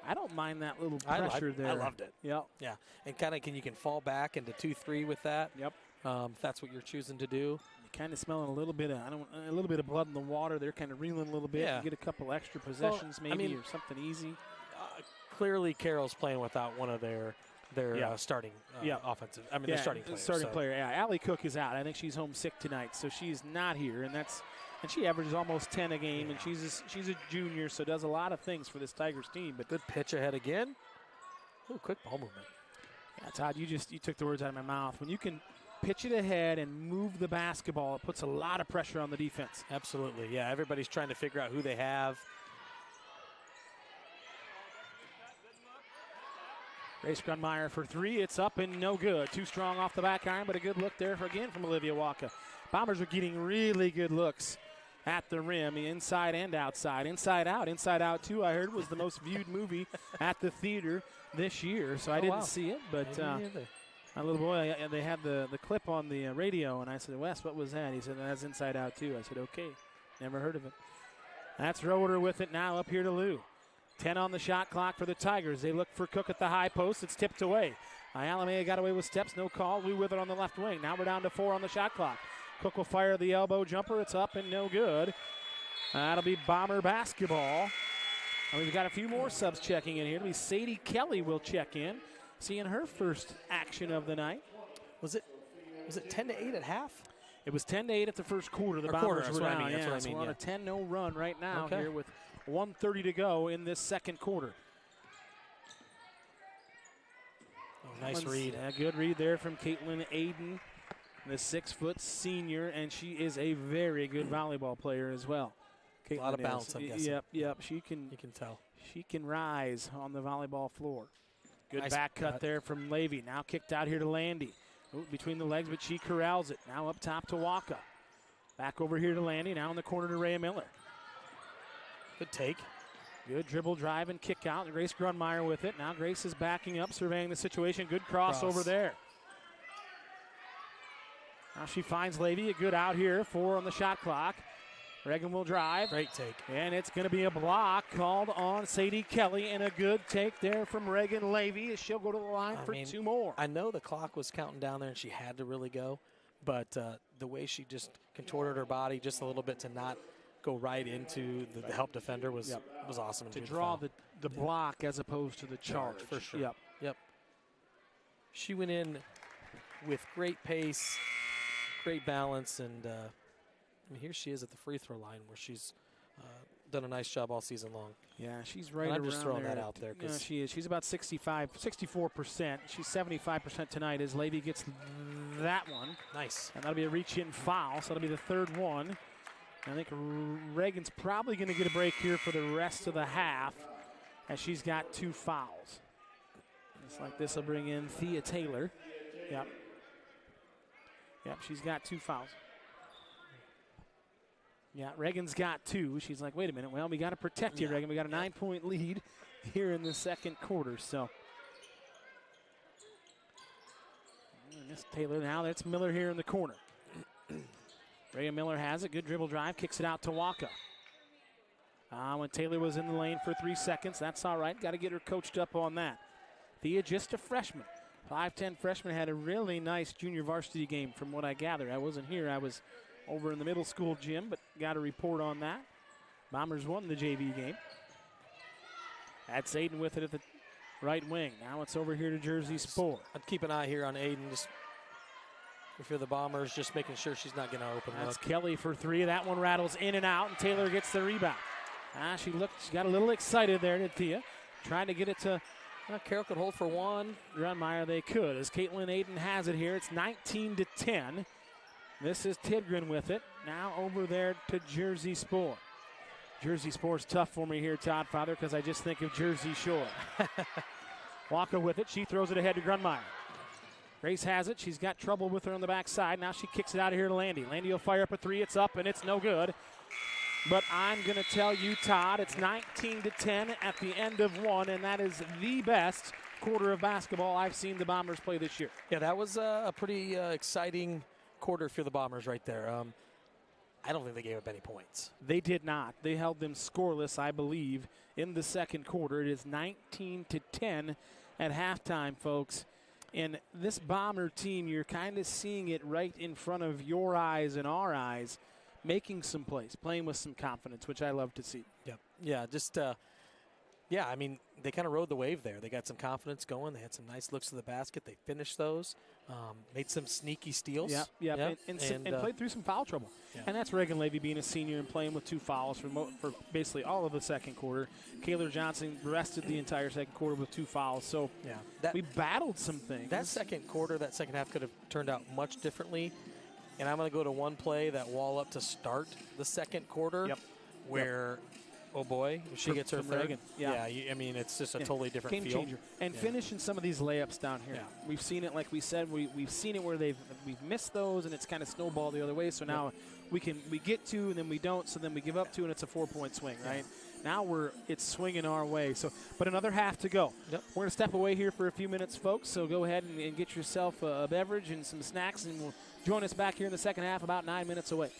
I don't mind that little pressure there. I loved it. Yep. Yeah. And kind of you can fall back into 2-3 with that. Yep. If that's what you're choosing to do. You're kind of smelling a little bit of blood in the water. They're kind of reeling a little bit. Yeah. You get a couple extra possessions or something easy. Clearly, Carroll's playing without one of their starting offensive. I mean, their starting players. Player. Yeah, Allie Cook is out. I think she's homesick tonight, so she's not here, and she averages almost 10 a game, and she's a junior, so does a lot of things for this Tigers team. But good pitch ahead again. Ooh, quick ball movement. Yeah, Todd, you took the words out of my mouth. When you can pitch it ahead and move the basketball, it puts a lot of pressure on the defense. Absolutely, yeah. Everybody's trying to figure out who they have. Grace Grunmeyer for three. It's up and no good. Too strong off the back iron, but a good look there again from Olivia Waka. Bombers are getting really good looks at the rim, inside and outside. Inside Out too, I heard, was the most viewed movie at the theater this year. So I didn't see it, but my little boy, they had the clip on the radio, and I said, Wes, what was that? He said, that's Inside Out too. I said, okay, never heard of it. That's Roeder with it now up here to Lou. 10 on the shot clock for the Tigers. They look for Cook at the high post. It's tipped away. Alamea got away with steps, no call. Lou with it on the left wing. Now we're down to 4 on the shot clock. Cook will fire the elbow jumper. It's up and no good. That'll be Bomber basketball. And we've got a few more subs checking in here. It'll be Sadie Kelly will check in, seeing her first action of the night. Was it 10-8 at half? It was 10-8 at the first quarter. The Bombers were down. So we're on a 10-0 run right now here with 1:30 to go in this second quarter. Oh, nice read. A good read there from Caitlin Aiden, the 6-foot senior, and she is a very good volleyball player as well. Caitlin a lot of bounce, I'm guessing. Yep. You can tell. She can rise on the volleyball floor. Good nice back cut there from Levy. Now kicked out here to Landy. Ooh, between the legs, but she corrals it. Now up top to Waka. Back over here to Landy. Now in the corner to Rhea Miller. Good take. Good dribble, drive, and kick out. And Grace Grunmeyer with it. Now Grace is backing up, surveying the situation. Good cross over there. Now she finds Levy. A good out here. 4 on the shot clock. Reagan will drive. Great take. And it's going to be a block called on Sadie Kelly. And a good take there from Reagan Levy as she'll go to the line for 2 more. I know the clock was counting down there and she had to really go. But the way she just contorted her body just a little bit to not go right into the help defender was awesome. To draw the block as opposed to the charge. For sure. Yep. She went in with great pace, great balance, and here she is at the free throw line where she's done a nice job all season long. Yeah, she's right and around I'm just throwing there. that out there. Yeah, she is. She's about 64%. She's 75% tonight as Levy gets that one. Nice. And that'll be a reach-in foul, so that'll be the third one. I think Reagan's probably going to get a break here for the rest of the half as she's got 2 fouls. Just like this will bring in Thea Taylor. Yep, she's got 2 fouls. Yeah, Reagan's got 2. She's like, wait a minute. Well, we got to protect you, Reagan. We got a 9-point lead here in the second quarter. So, Miss Taylor now. That's Miller here in the corner. Rhea Miller has it. Good dribble drive. Kicks it out to Waka. When Taylor was in the lane for 3 seconds, that's all right. Got to get her coached up on that. Thea, just a freshman. 5'10 freshman, had a really nice junior varsity game from what I gather. I wasn't here. I was over in the middle school gym, but got a report on that. Bombers won the JV game. That's Aiden with it at the right wing. Now it's over here to Jersey Sport. I'd keep an eye here on Aiden. Just if you're the Bombers, just making sure she's not going to open up. That's Kelly for 3. That one rattles in and out, and Taylor gets the rebound. She got a little excited there, did Thea. Trying to get it to Carroll could hold for 1. Grunmeyer, they could. As Caitlin Aiden has it here, it's 19-10. This is Tidgren with it. Now over there to Jersey Sport. Jersey Sport's tough for me here, Todd Father, because I just think of Jersey Shore. Waka with it. She throws it ahead to Grunmeyer. Grace has it. She's got trouble with her on the backside. Now she kicks it out of here to Landy. Landy will fire up a 3. It's up, and it's no good. But I'm going to tell you, Todd, it's 19-10 at the end of 1, and that is the best quarter of basketball I've seen the Bombers play this year. Yeah, that was a pretty exciting quarter for the Bombers right there. I don't think they gave up any points. They did not. They held them scoreless, I believe, in the second quarter. It is 19-10 at halftime, folks. And this Bomber team, you're kind of seeing it right in front of your eyes and our eyes, making some plays, playing with some confidence, which I love to see. Yep. Yeah, just, I mean, they kind of rode the wave there. They got some confidence going. They had some nice looks to the basket. They finished those, made some sneaky steals. Yep. And played through some foul trouble. Yeah. And that's Reagan Levy being a senior and playing with 2 fouls for basically all of the second quarter. Kaylor Johnson rested the entire second quarter with 2 fouls. So we battled some things. That second quarter, that second half could have turned out much differently. And I'm going to go to one play, that wall up to start the second quarter, where oh boy, if she gets her from third. Reagan. Yeah. I mean, it's just a totally different game feel. changer. And finishing some of these layups down here. Yeah. We've seen it, like we said, we've seen it where we've missed those, and it's kind of snowballed the other way. So now we get to, and then we don't. So then we give up to, and it's a 4-point swing, right? Now it's swinging our way. So, but another half to go. Yep. We're gonna step away here for a few minutes, folks. So go ahead and get yourself a beverage and some snacks, and we'll join us back here in the second half, about 9 minutes away.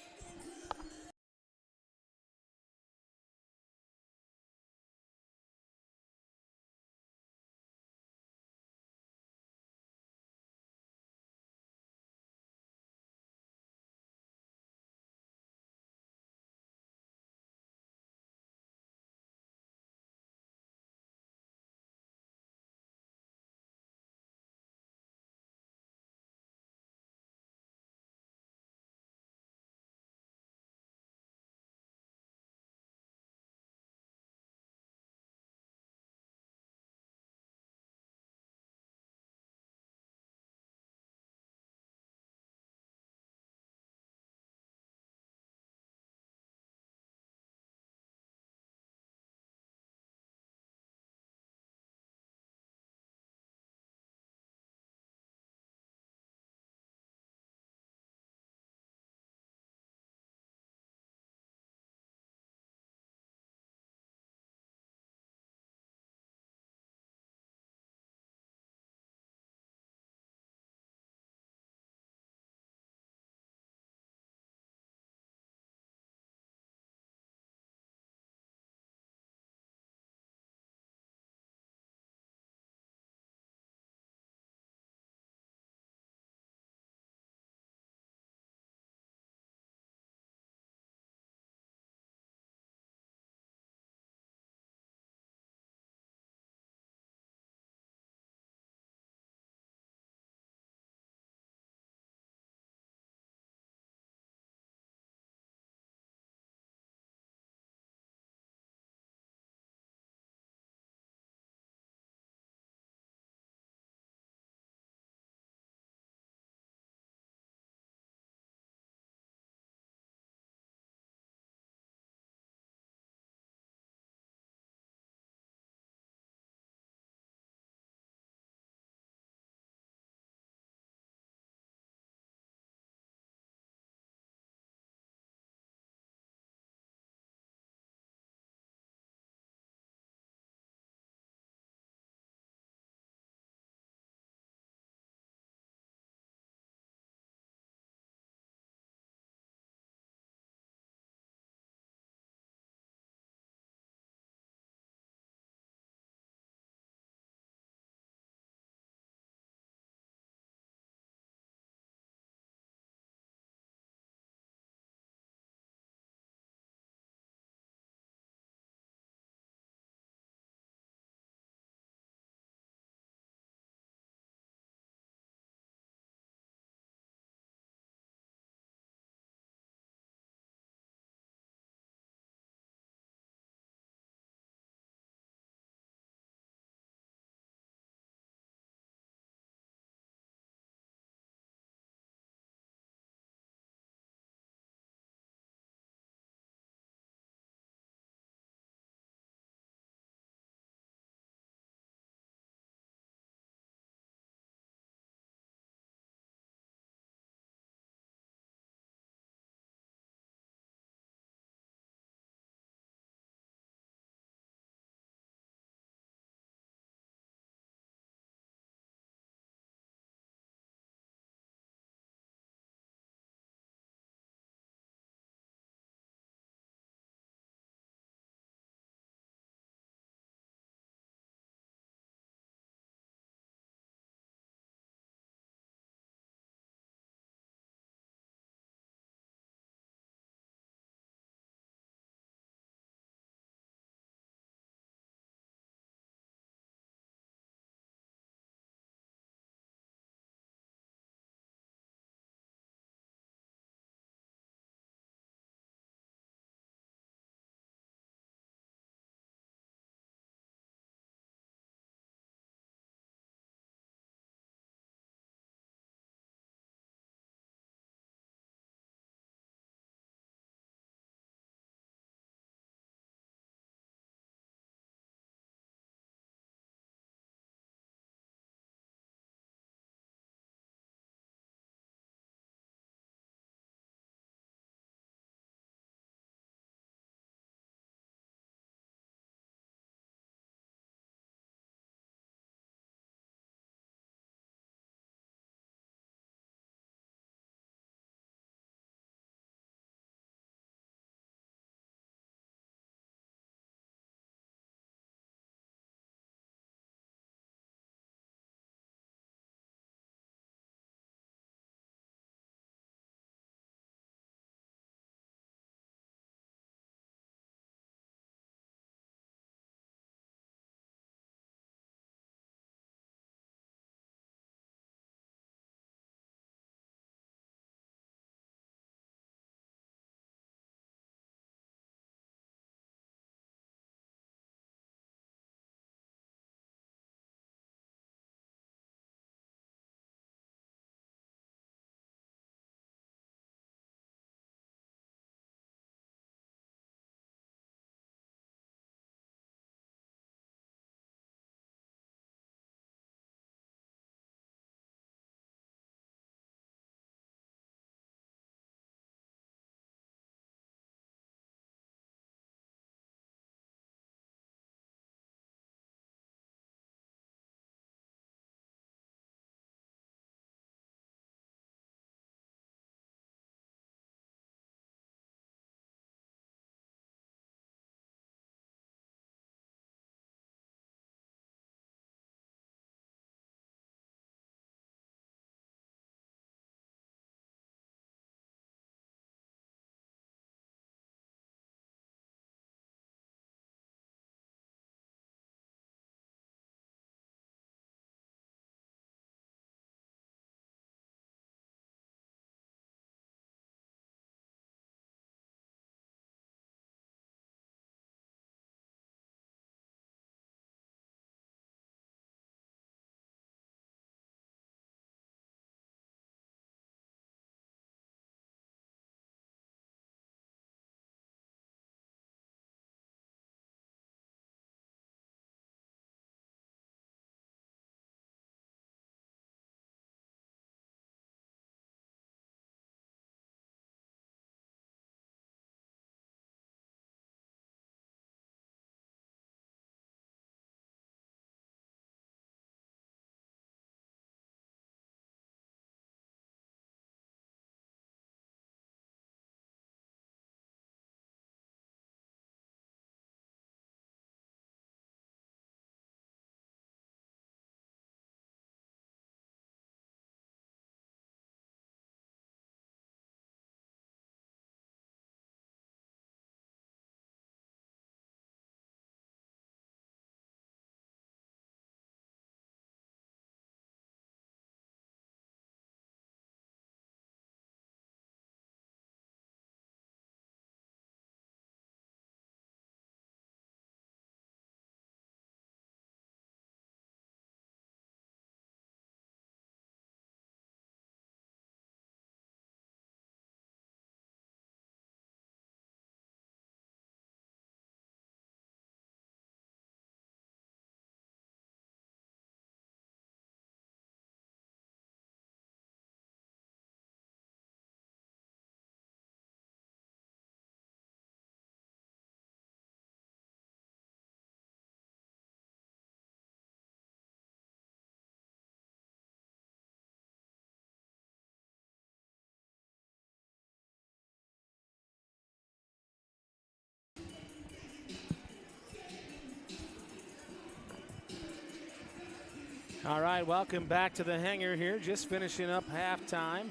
All right, welcome back to the hangar here. Just finishing up halftime.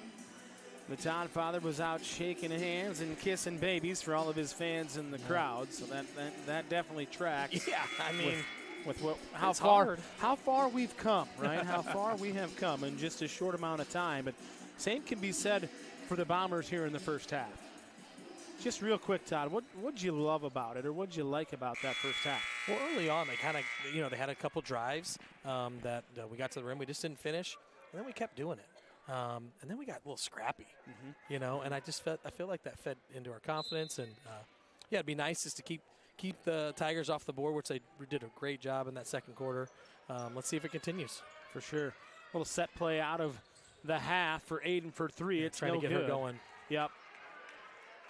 The Todd father was out shaking hands and kissing babies for all of his fans in the crowd, so that definitely tracks. Yeah, I mean, how far we've come, right? How far we have come in just a short amount of time. But same can be said for the Bombers here in the first half. Just real quick, Todd, what'd you love about it, or what'd you like about that first half? Well, early on, they kind of, they had a couple drives that we got to the rim. We just didn't finish, and then we kept doing it. And then we got a little scrappy, and I feel like that fed into our confidence. And, yeah, it'd be nice just to keep the Tigers off the board, which they did a great job in that second quarter. Let's see if it continues. For sure. A little set play out of the half for Aiden for three. It's trying no to get good. her going. Yep.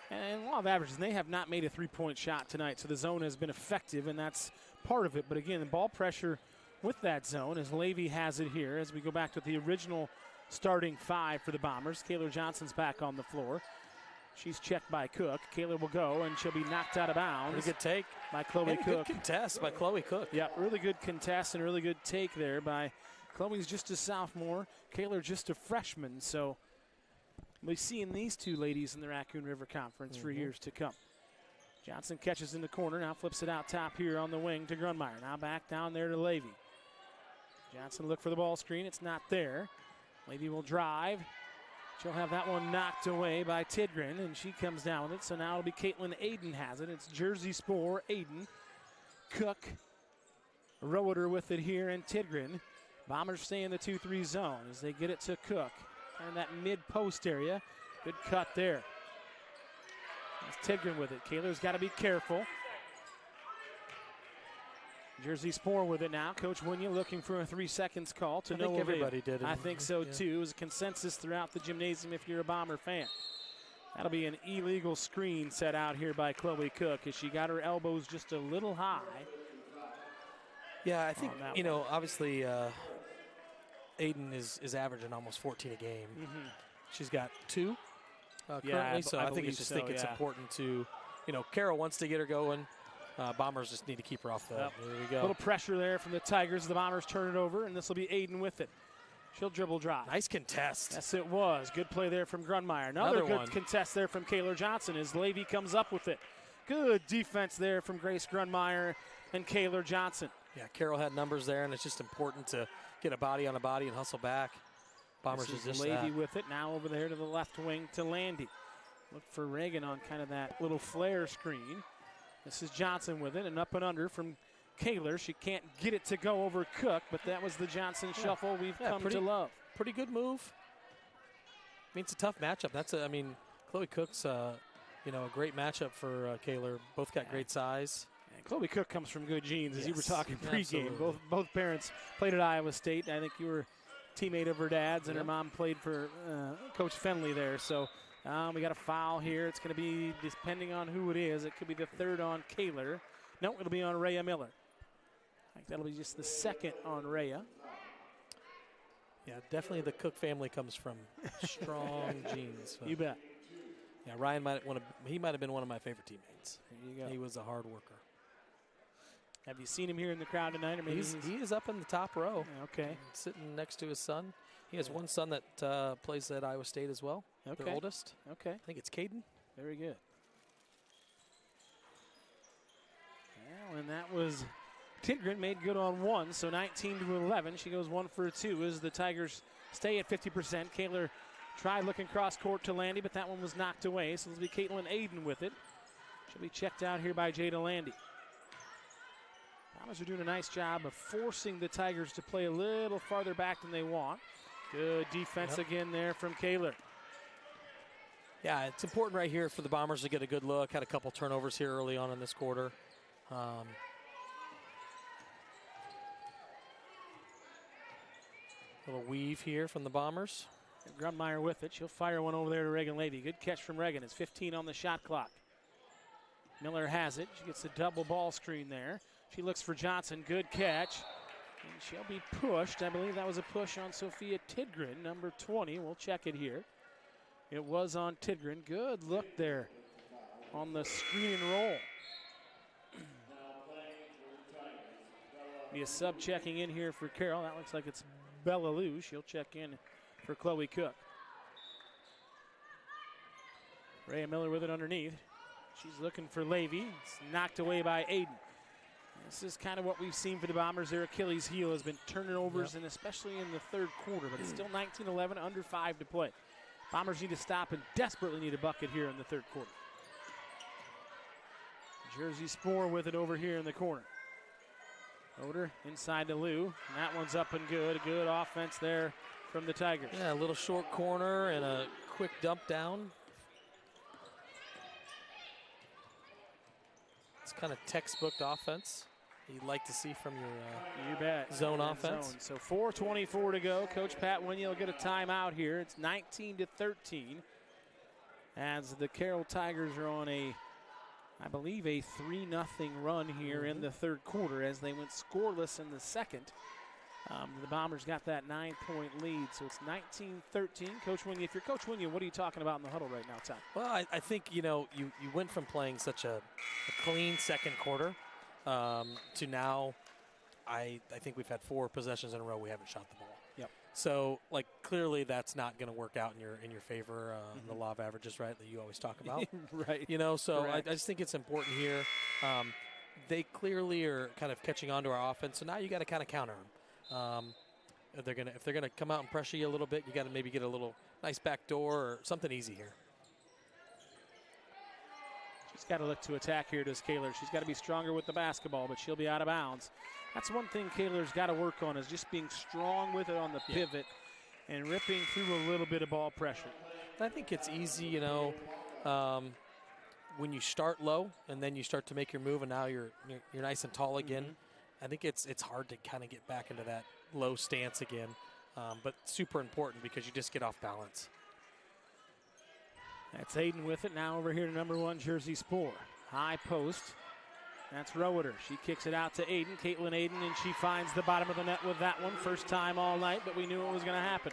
And law of averages, they have not made a three-point shot tonight, so the zone has been effective, and that's part of it. But, again, the ball pressure with that zone as Levy has it here as we go back to the original starting five for the Bombers. Kayla Johnson's back on the floor. She's checked by Cook. Kayla will go, and she'll be knocked out of bounds. Really good take by Chloe Cook. Good contest by Chloe Cook. Yeah, really good contest and really good take there by Chloe's just a sophomore. Kayla just a freshman, so we'll be seeing these two ladies in the Raccoon River Conference for years to come. Johnson catches in the corner, now flips it out top here on the wing to Grunmeyer. Now back down there to Levy. Johnson look for the ball screen. It's not there. Levy will drive. She'll have that one knocked away by Tidgren, and she comes down with it. So now it'll be Caitlin Aiden has it. It's Jersey Spore, Aiden, Cook, Roeder with it here, and Tidgren. Bombers stay in the 2-3 zone as they get it to Cook. And that mid-post area. Good cut there. That's Tidgren with it. Kayla's got to be careful. Jersey Spore with it now. Coach Winya looking for a 3 seconds call to no avail. Everybody did it. I think so too. It was a consensus throughout the gymnasium if you're a Bomber fan. That'll be an illegal screen set out here by Chloe Cook as she got her elbows just a little high. Yeah, I think, obviously Aiden is averaging almost 14 a game. She's got 2 currently, so I think it's important to, Carroll wants to get her going. Bombers just need to keep her off the. There we go. A little pressure there from the Tigers. The Bombers turn it over, and this will be Aiden with it. She'll dribble drive. Nice contest. Yes, it was. Good play there from Grunmeyer. Another good contest there from Kayla Johnson as Levy comes up with it. Good defense there from Grace Grunmeyer and Kayla Johnson. Yeah, Carroll had numbers there, and it's just important to get a body on a body and hustle back. Bombers is just Levy with it. Now over there to the left wing to Landy. Look for Reagan on kind of that little flare screen. This is Johnson with it, and up and under from Kaler. She can't get it to go over Cook, but that was the Johnson shuffle we've come to love. Pretty good move. I mean, it's a tough matchup. Chloe Cook's, a great matchup for Kaler. Both got great size. And Chloe Cook comes from good genes, as you were talking pregame. Both parents played at Iowa State. I think you were a teammate of her dad's, and her mom played for Coach Fenley there. So we got a foul here. It's going to be, depending on who it is, it could be the third on Kaler. No, it'll be on Rhea Miller. I think that'll be just the second on Rhea. Yeah, definitely the Cook family comes from strong genes. So. You bet. Yeah, Ryan might have been one of my favorite teammates. There you go. He was a hard worker. Have you seen him here in the crowd tonight? Or maybe he is up in the top row. Okay. Sitting next to his son. He has one son that plays at Iowa State as well. Okay. The oldest. Okay. I think it's Caden. Very good. Well, and that was Tidgren made good on one, so 19-11. She goes 1 for 2 as the Tigers stay at 50%. Kaler tried looking cross court to Landy, but that one was knocked away. So it'll be Caitlin Aiden with it. She'll be checked out here by Jada Landy. Bombers are doing a nice job of forcing the Tigers to play a little farther back than they want. Good defense again there from Kaler. Yeah, it's important right here for the Bombers to get a good look. Had a couple turnovers here early on in this quarter. Little weave here from the Bombers. Grunmeyer with it. She'll fire one over there to Reagan Levy. Good catch from Reagan. It's 15 on the shot clock. Miller has it. She gets a double ball screen there. She looks for Johnson. Good catch. And she'll be pushed. I believe that was a push on Sophia Tidgren, number 20. We'll check it here. It was on Tidgren. Good look there on the screen and roll. Be a sub checking in here for Carroll. That looks like it's Bella Lou. She'll check in for Chloe Cook. Rhea Miller with it underneath. She's looking for Levy. It's knocked away by Aiden. This is kind of what we've seen for the Bombers. Their Achilles heel has been turnovers, and especially in the third quarter, but it's still 19-11, under 5 to play. Bombers need to stop and desperately need a bucket here in the third quarter. Jersey Spore with it over here in the corner. Oder inside to Lou, and that one's up and good. A good offense there from the Tigers. Yeah, a little short corner and a quick dump down. It's kind of textbook offense you'd like to see from your you bet. Zone offense. Zone. So 4:24 to go. Coach Pat Wynja will get a timeout here. It's 19-13 as the Carroll Tigers are on I believe a 3-0 run here in the third quarter as they went scoreless in the second. The Bombers got that 9-point lead, so it's 19-13. Coach Wynja, if you're Coach Wynja, what are you talking about in the huddle right now, Tom? Well, I think, you went from playing such a clean second quarter to now I think we've had 4 possessions in a row we haven't shot the ball. Yep. So, clearly that's not going to work out in your favor, the law of averages, right, that you always talk about. Right. So I Correct. just think it's important here. They clearly are kind of catching on to our offense, so now you got to kind of counter them. If they're gonna come out and pressure you a little bit, you got to maybe get a little nice back door or something easy here. She's got to look to attack here, does Kaler. She's got to be stronger with the basketball, but she'll be out of bounds. That's one thing Kaler's got to work on, is just being strong with it on the pivot and ripping through a little bit of ball pressure. I think it's easy, when you start low and then you start to make your move, and now you're nice and tall again. I think it's hard to kind of get back into that low stance again, but super important because you just get off balance. That's Aiden with it. Now over here to number 1, Jersey Spore. High post. That's Roeder. She kicks it out to Aiden, Caitlin Aiden, and she finds the bottom of the net with that one. First time all night, but we knew it was going to happen.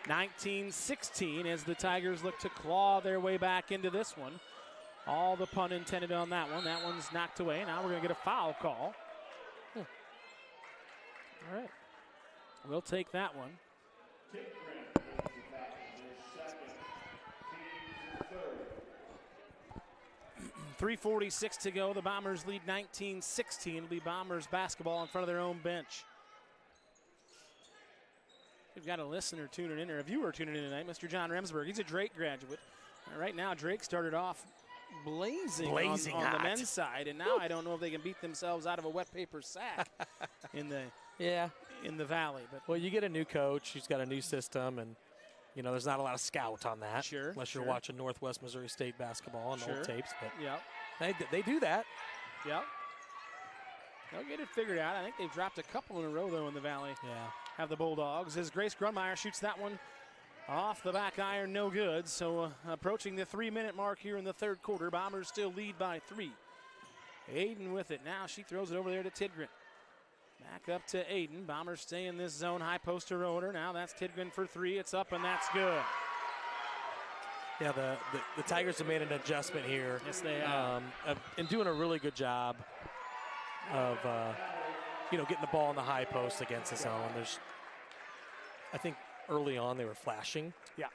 19-16 as the Tigers look to claw their way back into this one. All the pun intended on that one. That one's knocked away. Now we're going to get a foul call. All right. We'll take that one. 3:46 to go. The Bombers lead 19-16. It'll be Bombers basketball in front of their own bench. We've got a listener tuning in, or a viewer tuning in tonight, Mr. John Remsburg. He's a Drake graduate. Right now, Drake started off blazing on the men's side, and now I don't know if they can beat themselves out of a wet paper sack in the Valley. But well, you get a new coach who's got a new system, and there's not a lot of scout on that. Unless you're watching Northwest Missouri State basketball on old tapes. But they do that. Yep. They'll get it figured out. I think they've dropped a couple in a row, though, in the Valley. Yeah. Have the Bulldogs as Grace Grunmeyer shoots that one off the back iron, no good. So approaching the 3-minute mark here in the third quarter. Bombers still lead by 3. Aiden with it. Now she throws it over there to Tidgren. Back up to Aiden. Bombers stay in this zone. High post to Roeder. Now that's Tidgren for 3. It's up, and that's good. Yeah, the Tigers have made an adjustment here. Yes, they have. And doing a really good job of, getting the ball in the high post against the zone. I think early on they were flashing. Yeah.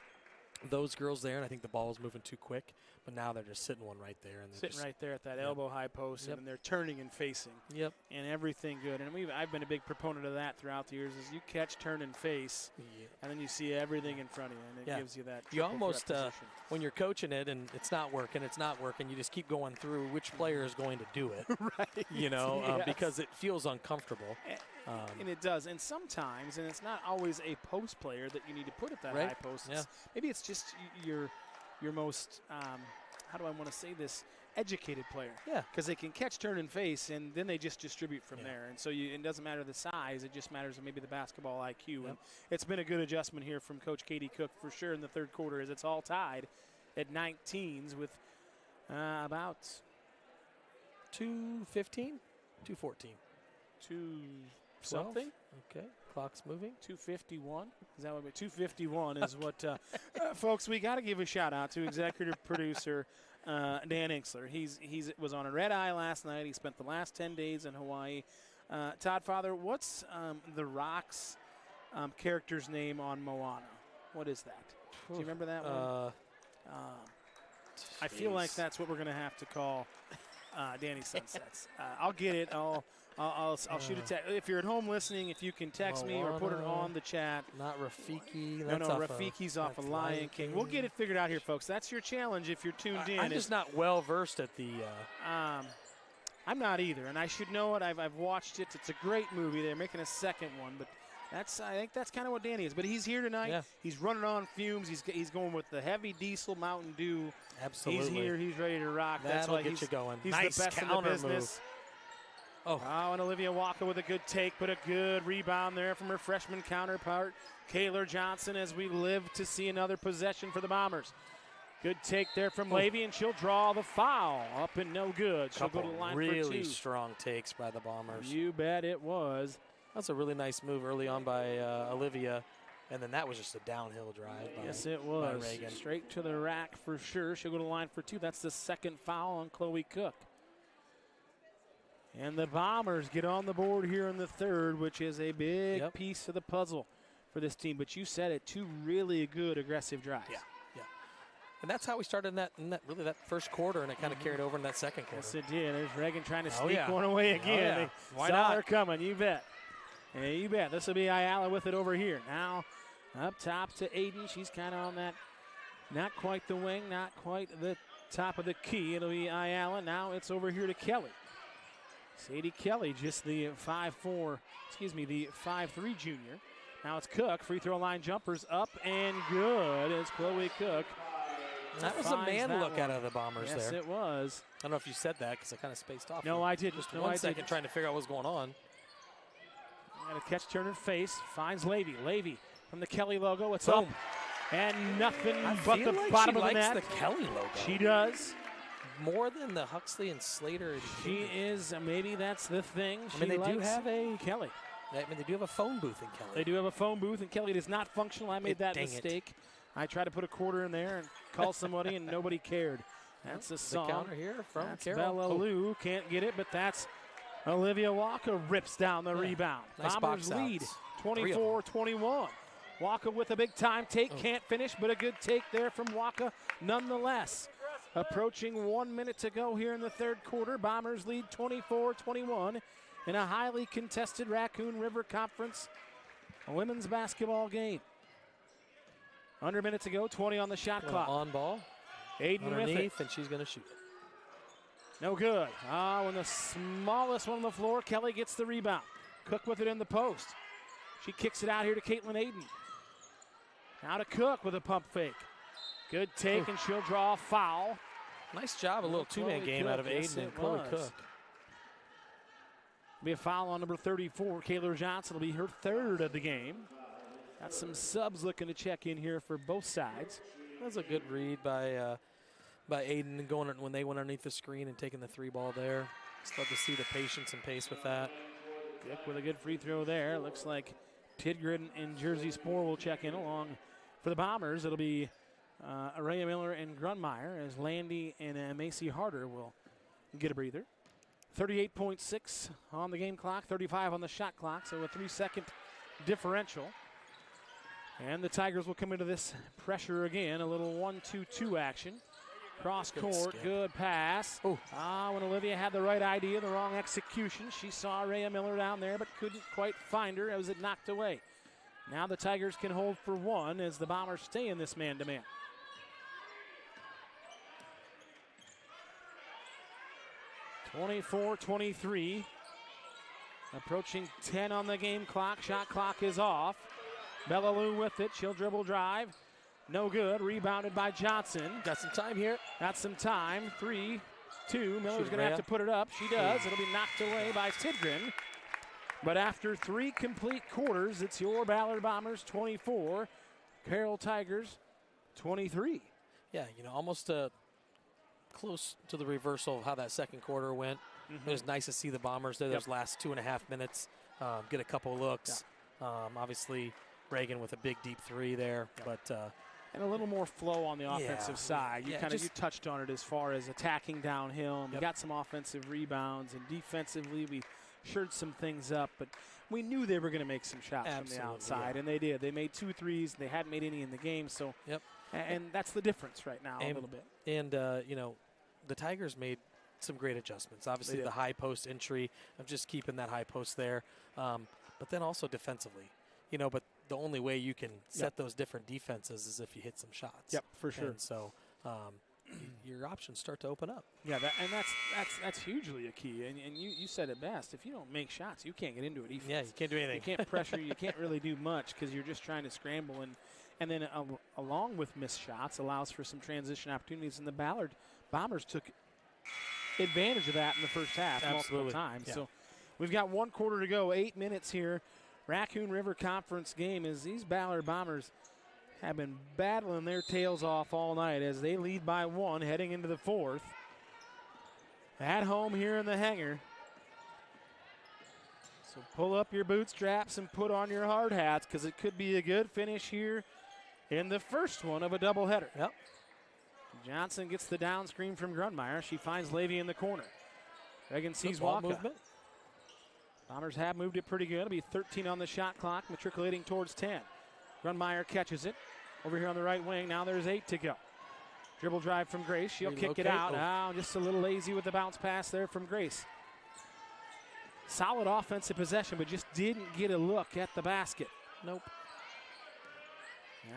Those girls there, and I think the ball was moving too quick. But now they're just sitting one right there. And sitting right there at that elbow high post, and they're turning and facing. Yep. And everything good. And I've been a big proponent of that throughout the years, is you catch, turn, and face, and then you see everything in front of you, and it gives you that. You almost, when you're coaching it and it's not working, you just keep going through which player is going to do it. Right. Because it feels uncomfortable. And it does. And sometimes, and it's not always a post player that you need to put at that high post. Maybe it's just your most, how do I want to say this, educated player. Yeah. Because they can catch, turn, and face, and then they just distribute from there. And so it doesn't matter the size. It just matters maybe the basketball IQ. And it's been a good adjustment here from Coach Katie Cook for sure in the third quarter, as it's all tied at 19s with about 2:15, 2:14. 2-something. Okay, clock's moving. 2:51. Is that what? 2:51 is what. Folks, we got to give a shout out to executive producer Dan Inksler. He was on a red eye last night. He spent the last 10 days in Hawaii. Todd Father, what's the Rock's character's name on Moana? What is that? Do you remember that one? I feel like that's what we're going to have to call Danny Sunsets. I'll get it. I'll shoot a text. If you're at home listening, if you can text me or put it on the chat. Not Rafiki. No, Rafiki's off of Lion King. We'll get it figured out here, folks. That's your challenge if you're tuned in. I'm just not well versed at the. I'm not either, and I should know it. I've watched it. It's a great movie. They're making a second one, but I think that's kind of what Danny is. But he's here tonight. Yeah. He's running on fumes. He's going with the heavy diesel Mountain Dew. Absolutely. He's here. He's ready to rock. That'll get you going. He's nice the best counter in the business. Move. Oh, and Olivia Walker with a good take, but a good rebound there from her freshman counterpart, Kaylor Johnson, as we live to see another possession for the Bombers. Good take there from Levy, and she'll draw the foul. Up and no good. She'll go to the line for two. Really strong takes by the Bombers. You bet it was. That's a really nice move early on by Olivia, and then that was just a downhill drive by, yes, it was. by Reagan. Straight to the rack for sure. She'll go to the line for two. That's the second foul on Chloe Cook. And the Bombers get on the board here in the third, which is a big piece of the puzzle for this team. But you said it, two really good aggressive drives. Yeah. And that's how we started in that first quarter, and it kind of carried over in that second quarter. Yes, it did. There's Reagan trying to sneak one away again. Why saw not? her coming, you bet. Yeah, you bet. This will be Ayala with it over here. Now up top to Aiden. She's kind of on that, not quite the wing, not quite the top of the key. It'll be Ayala. Now it's over here to Kelly. Sadie Kelly, just the 5'3" junior. Now it's Cook. Free throw line jumpers up and good. It's Chloe Cook. That was a man look out of the Bombers there. Yes, it was. I don't know if you said that because I kind of spaced off. No, I didn't. Just 1 second trying to figure out what was going on. Got a catch, turn, and face. Finds Levy. Levy from the Kelly logo. It's up. And nothing but the bottom of the net. She likes the Kelly logo. She does. More than the Huxley and Slater. She is. Maybe that's the thing. I mean, they do have a Kelly. I mean, they do have a phone booth in Kelly. They do have a phone booth, and Kelly is not functional. I made that mistake. I tried to put a quarter in there and call somebody, and nobody cared. That's a song. The counter here from Carroll. Bella Lou can't get it, but that's Olivia Walker rips down the rebound. Nice Bombers lead 24-21. Walker with a big time take, can't finish, but a good take there from Walker nonetheless. Approaching 1 minute to go here in the third quarter. Bombers lead 24-21 in a highly contested Raccoon River Conference women's basketball game. Under a minute to go, 20 on the shot clock. On ball. Aiden underneath, with it. And she's going to shoot it. No good. When the smallest one on the floor, Kelly gets the rebound. Cook with it in the post. She kicks it out here to Caitlin Aiden. Now to Cook with a pump fake. Good take, and she'll draw a foul. Nice job, a little two-man game out of Aiden and Chloe Cook. Be a foul on number 34, Kaylor Johnson. Will be her third of the game. Got some subs looking to check in here for both sides. That's a good read by Aiden going when they went underneath the screen and taking the three ball there. Just love to see the patience and pace with that. Cook with a good free throw there. Looks like Tidgren and Jersey Spoor will check in along for the Bombers. It'll be Araya Miller and Grunmeyer as Landy and Macy Harder will get a breather. 38.6 on the game clock, 35 on the shot clock, so a 3-second differential. And the Tigers will come into this pressure again, a little 1-2-2 action. Cross court, good pass. When Olivia had the right idea, the wrong execution. She saw Araya Miller down there, but couldn't quite find her as it knocked away. Now the Tigers can hold for one as the Bombers stay in this man-to-man. (24-23). Approaching 10 on the game clock. Shot clock is off. Bella Lou with it. She'll dribble drive. No good. Rebounded by Johnson. Got some time here. Got some time. 3-2. Miller's going to have to put it up. She does. It'll be knocked away by Tidgren. But after 3 complete quarters, it's your Ballard Bombers 24, Carroll Tigers 23. Yeah, almost close to the reversal of how that second quarter went. It was nice to see the Bombers there those last 2.5 minutes get a couple looks. Obviously, Reagan with a big deep three there, but and a little more flow on the offensive side. You you touched on it as far as attacking downhill. We got some offensive rebounds, and defensively we shored some things up, but we knew they were going to make some shots from the outside, and they did. They made 2 threes. They hadn't made any in the game, so and that's the difference right now a little bit. And, the Tigers made some great adjustments. Obviously, the high post entry of just keeping that high post there, but then also defensively. But the only way you can set those different defenses is if you hit some shots. Yep, for sure. And so your options start to open up. Yeah, that's hugely a key. And you said it best. If you don't make shots, you can't get into it. Yeah, you can't do anything. You can't pressure. You can't really do much because you're just trying to scramble. And then along with missed shots allows for some transition opportunities. And the Ballard Bombers took advantage of that in the first half multiple times. Yeah. So we've got 1 quarter to go, 8 minutes here. Raccoon River Conference game as these Ballard Bombers have been battling their tails off all night as they lead by 1 heading into the 4th. At home here in the hangar. So pull up your bootstraps and put on your hard hats because it could be a good finish here in the first one of a doubleheader. Yep. Johnson gets the down screen from Grunmeyer. She finds Levy in the corner. Reagan sees ball Waka. movement. Bombers have moved it pretty good. It'll be 13 on the shot clock, matriculating towards 10. Grunmeyer catches it over here on the right wing. Now there's 8 to go. Dribble drive from Grace. She'll kick it out. Oh, just a little lazy with the bounce pass there from Grace. Solid offensive possession, but just didn't get a look at the basket. Nope.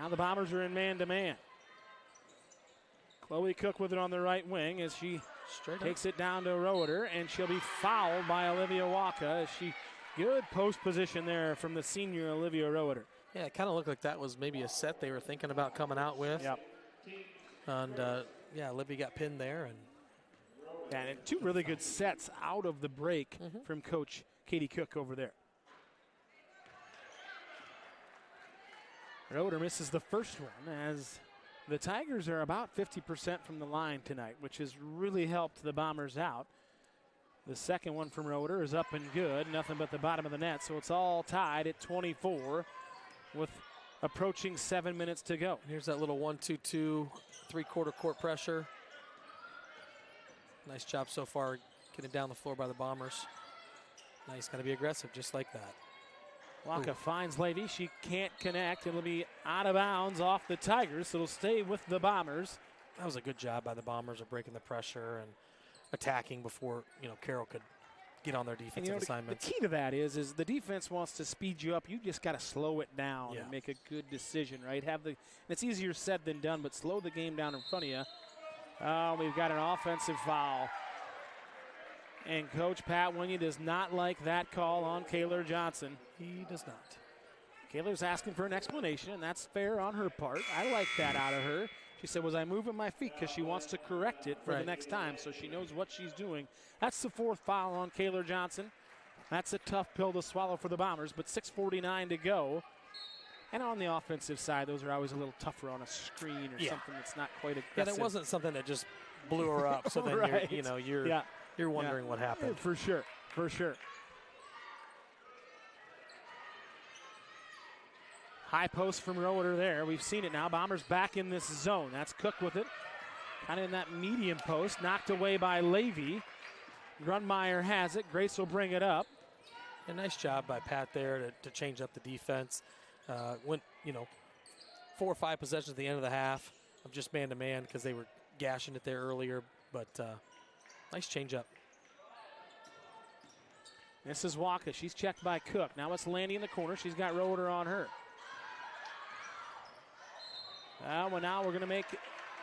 Now the Bombers are in man-to-man. Chloe Cook with it on the right wing as she takes it down to Roeder, and she'll be fouled by Olivia Waka. Good post position there from the senior Olivia Roeder. Yeah, it kind of looked like that was maybe a set they were thinking about coming out with. Yep. And, Olivia got pinned there. And 2 really good sets out of the break from Coach Katie Cook over there. Roeder misses the first one as the Tigers are about 50% from the line tonight, which has really helped the Bombers out. The second one from Roeder is up and good. Nothing but the bottom of the net, so it's all tied at 24 with approaching 7 minutes to go. Here's that little 1-2-2, 3-quarter court pressure. Nice job so far getting down the floor by the Bombers. Now he's going to be aggressive just like that. Waka finds Levy. She can't connect. It'll be out of bounds off the Tigers, so it'll stay with the Bombers. That was a good job by the Bombers of breaking the pressure and attacking before, Carroll could get on their defensive assignments. The key to that is the defense wants to speed you up. You just got to slow it down and make a good decision, right? And it's easier said than done, but slow the game down in front of you. Oh, we've got an offensive foul. And Coach Pat Winnie does not like that call on Kaylor Johnson. He does not. Kaylor's asking for an explanation, and that's fair on her part. I like that out of her. She said, was I moving my feet? Because she wants to correct it for the next time, so she knows what she's doing. That's the 4th foul on Kaylor Johnson. That's a tough pill to swallow for the Bombers, but 6:49 to go. And on the offensive side, those are always a little tougher on a screen or something that's not quite aggressive. Yeah, that wasn't something that just blew her up, so then you're wondering what happened. For sure. High post from Roeder there. We've seen it now. Bombers back in this zone. That's Cook with it. Kind of in that medium post. Knocked away by Levy. Grunmeyer has it. Grace will bring it up. A nice job by Pat there to change up the defense. Went, 4 or 5 possessions at the end of the half of just man-to-man because they were gashing it there earlier. But nice change up. This is Waka. She's checked by Cook. Now it's Landy in the corner. She's got Roeder on her. Now we're going to make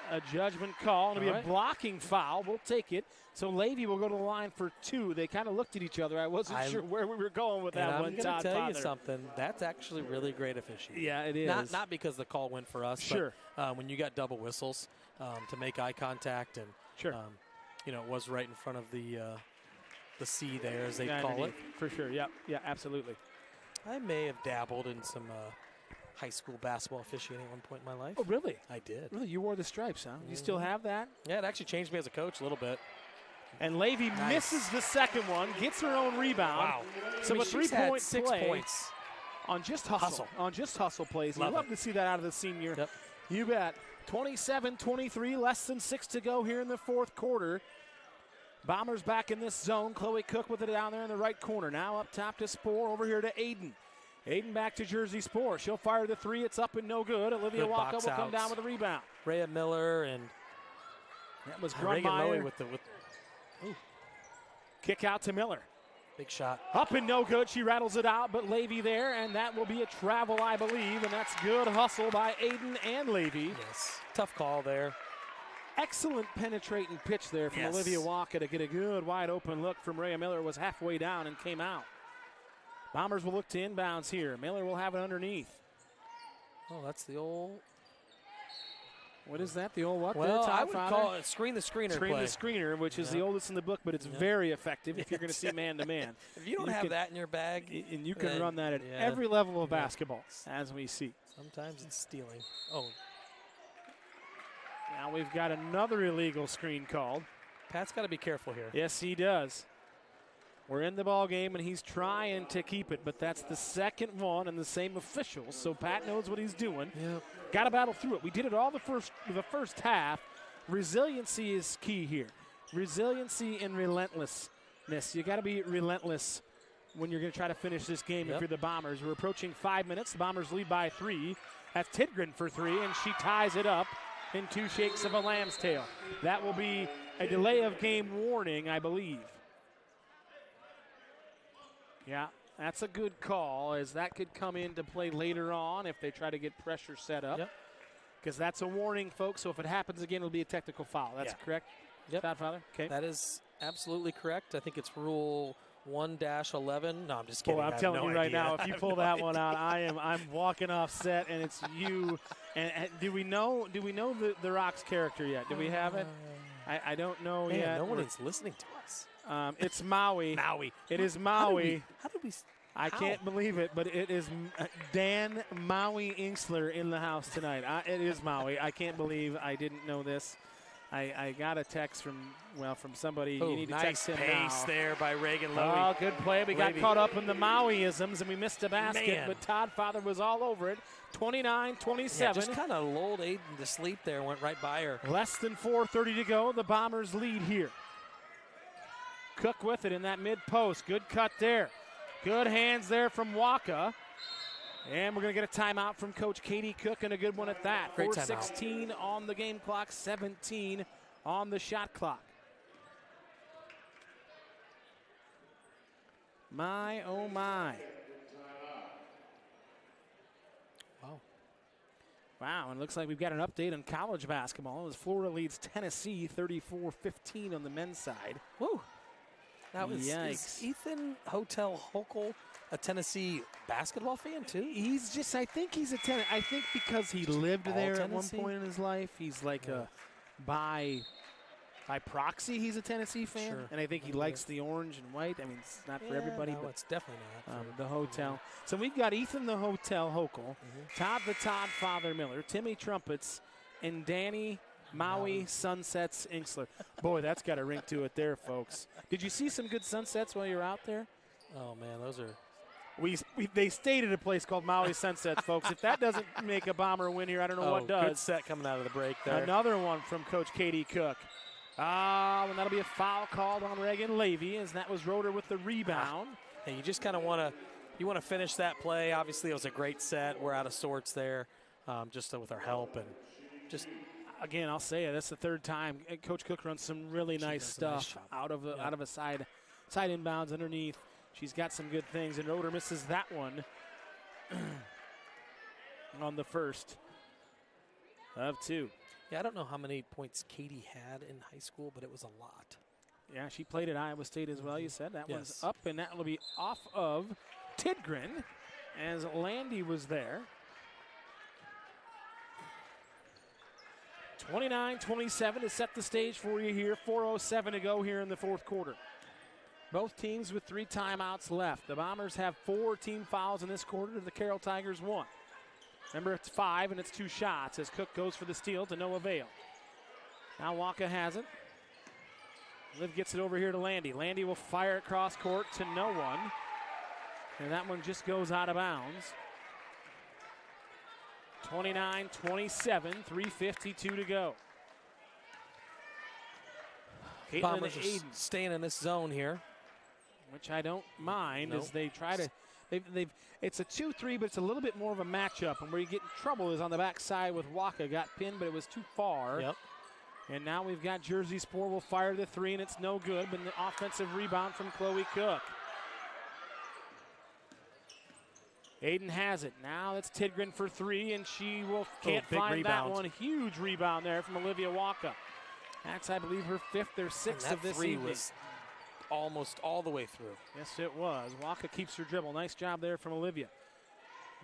a judgment call. It'll be a blocking foul. We'll take it. So Levy will go to the line for 2. They kind of looked at each other. I wasn't sure where we were going with that one. I'm going to tell you something. That's actually really great officiating. Yeah, it is. Not because the call went for us. Sure. But when you got double whistles to make eye contact and, it was right in front of the C there, as they call it. For sure. Yeah, absolutely. I may have dabbled in some high school basketball officiating at one point in my life. Oh, really? I did. Really? You wore the stripes, huh? You still have that? Yeah, it actually changed me as a coach a little bit. And Levy misses the second one, gets her own rebound. Wow. So a 3-point 6 play points. On just hustle. On just hustle plays. You love to see that out of the senior. Yep. You bet. 27-23, less than 6 to go here in the 4th quarter. Bombers back in this zone. Chloe Cook with it down there in the right corner. Now up top to Spohr, over here to Aiden. Aiden back to Jersey Spohr. She'll fire the three. It's up and no good. Olivia Walker will come down with a rebound. Rhea Miller and that was Reagan Grunmeyer. with Kick out to Miller. big shot. Up and no good. She rattles it out, but Levy there, and that will be a travel, I believe, and that's good hustle by Aiden and Levy. Yes, tough call there. Excellent penetrating pitch there from Olivia Walker to get a good wide open look from Rhea Miller. Was halfway down and came out. Bombers will look to inbounds here. Miller will have it underneath. Oh, that's the old. What is that? The old what? Well, there, I would call it screen the screener Screen play. the screener, which is the oldest in the book, but it's very effective if you're going to see man-to-man. If you don't have that in your bag. And you can run that at every level of basketball, as we see. Sometimes it's stealing. Oh. Now we've got another illegal screen called. Pat's got to be careful here. Yes, he does. We're in the ball game, and he's trying to keep it, but that's the second one and the same officials, so Pat knows what he's doing. Yep. Got to battle through it. We did it all the first half. Resiliency is key here. Resiliency and relentlessness. You got to be relentless when you're going to try to finish this game if you're the Bombers. We're approaching 5 minutes. The Bombers lead by 3. That's Tidgren for 3, and she ties it up in 2 shakes of a lamb's tail. That will be a delay of game warning, I believe. Yeah, that's a good call, as that could come into play later on if they try to get pressure set up. Yep. Because that's a warning, folks, so if it happens again, it'll be a technical foul. That's correct? Yep. Godfather? Okay. That is absolutely correct. I think it's Rule 1-11. No, I'm just kidding. I'm telling you right now, if you pull that one out, I'm walking off set, and it's you. And do we know the Rock's character yet? Do we have it? I don't know yet. No one is listening to us. It's Maui. Maui. It is Maui. How did we? I can't believe it, but it is Dan Maui Inksler in the house tonight. It is Maui. I can't believe I didn't know this. I got a text from somebody. You need to text him now. Nice pace there by Reagan Lowy. Oh, good play. We got caught up in the Maui-isms, and we missed a basket, Man. but Todd Father was all over it. 29-27. Yeah, just kind of lulled Aiden to sleep there, went right by her. Less than 4:30 to go. The Bombers lead here. Cook with it in that mid-post. Good cut there. Good hands there from Waka. And we're going to get a timeout from Coach Katie Cook, and a good one at that. 4:16 on the game clock, 17 on the shot clock. My, oh my. Wow, and it looks like we've got an update on college basketball. As Florida leads Tennessee 34-15 on the men's side. Woo. Now, is Ethan Hotel Hochul a Tennessee basketball fan, too? He's just, I think he's a Tennessee. I think because he lived there Tennessee? at one point in his life, he's like by proxy, he's a Tennessee fan. Sure. And I think he likes the orange and white. I mean, it's not for everybody. No, but it's definitely not. the Hotel. So we've got Ethan the Hotel Hochul, Todd the Todd Father Miller, Timmy Trumpets, and Danny Maui Sunsets Inksler. Boy, that's got a ring to it there, folks. Did you see some good sunsets while you were out there? Oh, man, those are. They stayed at a place called Maui Sunsets, folks. If that doesn't make a Bomber win here, I don't know what does. Good set coming out of the break there. Another one from Coach Katie Cook. And that'll be a foul called on Reagan Levy, as that was Roeder with the rebound. And you just kind of want to finish that play. Obviously, it was a great set. We're out of sorts there, just with our help and just. Again, I'll say it. That's the third time Coach Cook runs some really nice stuff out of a side inbounds underneath. She's got some good things, and Roeder misses that one on the first of 2. Yeah, I don't know how many points Katie had in high school, but it was a lot. Yeah, she played at Iowa State as well, you said. That one's up, and that will be off of Tidgren, as Landy was there. 29-27 to set the stage for you here. 4:07 to go here in the fourth quarter. Both teams with 3 timeouts left. The Bombers have 4 team fouls in this quarter. The Carroll Tigers 1. Remember, it's 5 and it's 2 shots as Cook goes for the steal to no avail. Now Waka has it. Liv gets it over here to Landy. Landy will fire it cross court to no one. And that one just goes out of bounds. 29-27, 3:52 to go. Bombers are staying in this zone here. Which I don't mind as they try to, it's a 2-3, but it's a little bit more of a matchup. And where you get in trouble is on the backside with Waka. Got pinned, but it was too far. Yep. And now we've got Jersey Sport will fire the 3, and it's no good. But the offensive rebound from Chloe Cook. Aiden has it. Now it's Tidgren for 3, and she can't find rebound. that one. Huge rebound there from Olivia Waka. That's, I believe, her 5th or 6th of this evening. Was almost all the way through. Yes, it was. Waka keeps her dribble. Nice job there from Olivia.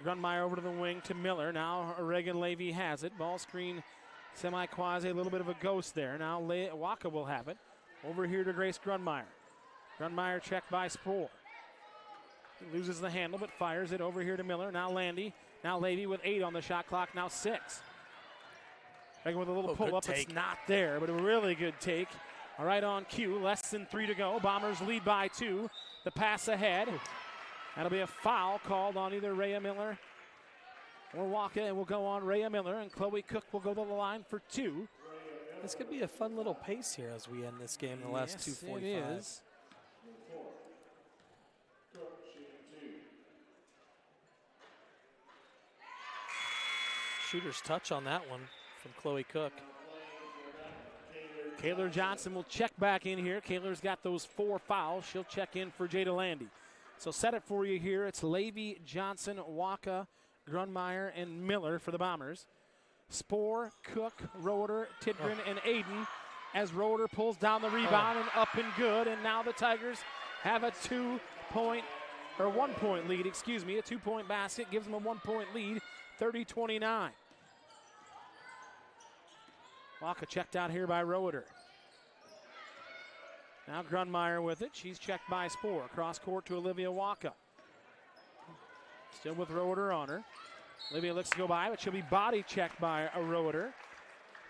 Grunmeyer over to the wing to Miller. Now Reagan Levy has it. Ball screen, semi-quasi, a little bit of a ghost there. Now Waka will have it. Over here to Grace Grunmeyer. Grunmeyer checked by Spoor. He loses the handle, but fires it over here to Miller. Now Landy. Now Levy with 8 on the shot clock. Now 6. Reagan with a little pull-up. It's not there, but a really good take. All right, on cue, less than 3 to go. Bombers lead by 2. The pass ahead. That'll be a foul called on either Rhea Miller or Waka. It will go on Rhea Miller, and Chloe Cook will go to the line for 2. This could be a fun little pace here as we end this game in the last 2:45. It is. Shooter's touch on that one from Chloe Cook. Kaylor Johnson will check back in here. Kaylor's got those 4 fouls. She'll check in for Jada Landy. So set it for you here. It's Levy, Johnson, Waka, Grunmeyer, and Miller for the Bombers. Spoor, Cook, Roeder, Tidgren, and Aiden as Roeder pulls down the rebound and up and good. And now the Tigers have a 1-point lead, a 2-point basket. Gives them a 1-point lead, 30-29. Waka checked out here by Roeder. Now Grunmeyer with it. She's checked by Spoor. Cross court to Olivia Waka. Still with Roeder on her. Olivia looks to go by, but she'll be body checked by a Roeder.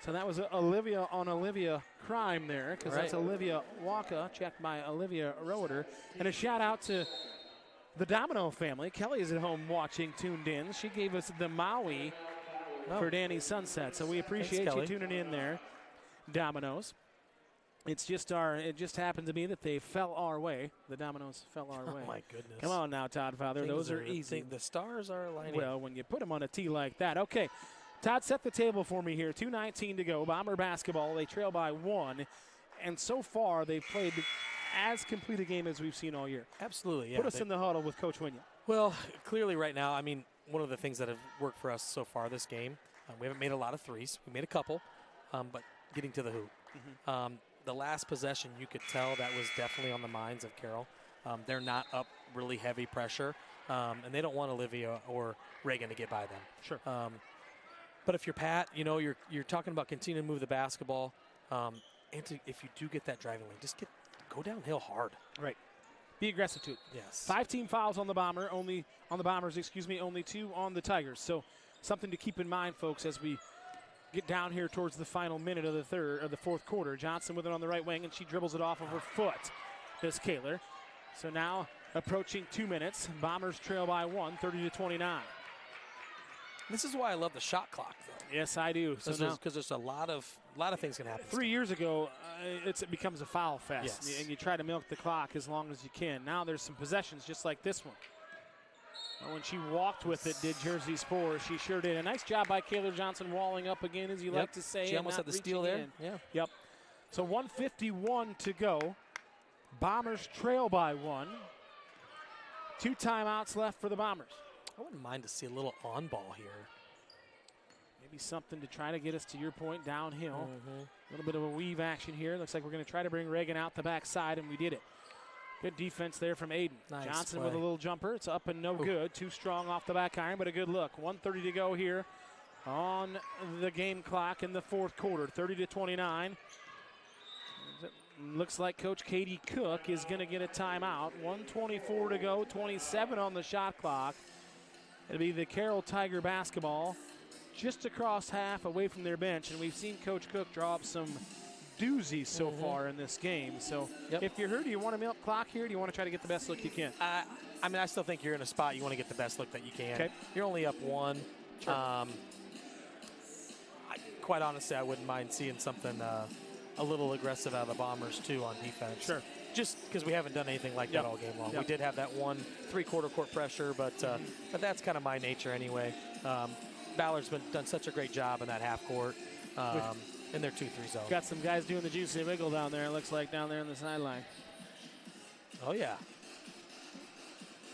So that was Olivia on Olivia crime there, because that's Olivia Waka checked by Olivia Roeder. And a shout out to the Domino family. Kelly is at home watching, tuned in. She gave us the Maui for Danny Sunset. So we appreciate you tuning in there, Dominoes. It just happened to be that they fell our way. The Dominoes fell our way. Oh, my goodness. Come on now, Todd Father. Those are easy. The stars are aligning. Well, when you put them on a tee like that. Okay, Todd, set the table for me here. 2:19 to go. Bomber basketball. They trail by 1. And so far, they've played as complete a game as we've seen all year. Absolutely, yeah. Put us in the huddle with Coach Winya. Well, clearly right now, I mean, one of the things that have worked for us so far this game, we haven't made a lot of threes. We made a couple, but getting to the hoop. The last possession, you could tell that was definitely on the minds of Carroll. They're not up really heavy pressure, and they don't want Olivia or Reagan to get by them. Sure. But if you're Pat, you're talking about continuing to move the basketball, and if you do get that driving lane, just go downhill hard. Right. Be aggressive too. Yes. 5 team fouls on the Bombers, only 2 on the Tigers. So something to keep in mind, folks, as we get down here towards the final minute of the fourth quarter. Johnson with it on the right wing, and she dribbles it off of her foot. Does Kaylor. So now approaching 2 minutes. Bombers trail by 1, 30-29. This is why I love the shot clock, though. Yes, I do. So because there's a lot of things can happen. 3 years ago, it becomes a foul fest, yes. And you try to milk the clock as long as you can. Now there's some possessions just like this one. When she walked with it, did Jersey Spore. She sure did. A nice job by Kaylor Johnson walling up again, as you like to say. She almost had the steal there. Yeah. Yep. So 1:51 to go. Bombers trail by 1. 2 timeouts left for the Bombers. I wouldn't mind to see a little on ball here. Maybe something to try to get us, to your point, downhill. A little bit of a weave action here. Looks like we're going to try to bring Reagan out the backside, and we did it. Good defense there from Aiden. Nice Johnson play. with a little jumper. It's up and no good. Too strong off the back iron, but a good look. 1:30 to go here on the game clock in the fourth quarter. 30-29. Looks like Coach Katie Cook is going to get a timeout. 1:24 to go. 27 on the shot clock. It'll be the Carroll Tiger basketball just across half away from their bench, and we've seen Coach Cook draw up some doozies so far in this game. So if you're hurt, do you want to milk clock here? Or do you want to try to get the best look you can? I mean, I still think you're in a spot you want to get the best look that you can. Okay. You're only up 1. Sure. Quite honestly, I wouldn't mind seeing something a little aggressive out of the Bombers, too, on defense. Sure. Just because we haven't done anything like that all game long. We did have that 1 3/4 court pressure, but that's kind of my nature anyway. Ballard's done such a great job in that half court in their 2-3 zone. Got some guys doing the juicy wiggle down there, it looks like, down there on the sideline. Oh, yeah.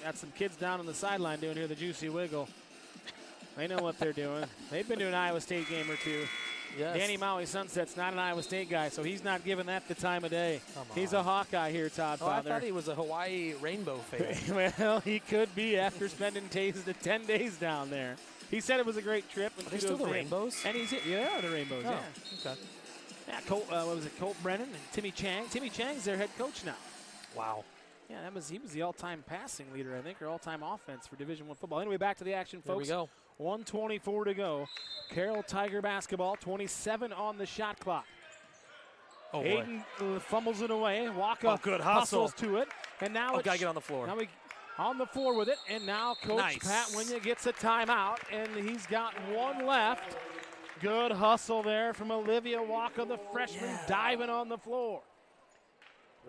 Got some kids down on the sideline doing here the juicy wiggle. They know what they're doing. They've been to an Iowa State game or two. Yes. Danny Maui Sunset's not an Iowa State guy, so he's not giving that the time of day. He's a Hawkeye here, Todd Father. I thought he was a Hawaii Rainbow fan. Well, he could be after spending 10 days down there. He said it was a great trip. Are they still the Rainbows? And the Rainbows, oh, yeah. Okay. Yeah, Colt, what was it, Colt Brennan and Timmy Chang. Timmy Chang's their head coach now. Wow. Yeah, he was the all-time passing leader, I think, or all-time offense for Division I football. Anyway, back to the action, folks. There we go. 1:24 to go. Carroll Tiger basketball, 27 on the shot clock. Oh, Aiden fumbles it away. Waka good hustle. hustles to it. And now got to get on the floor. Now on the floor with it. And now Coach Pat Winya gets a timeout, and he's got one left. Good hustle there from Olivia Waka, the freshman, diving on the floor.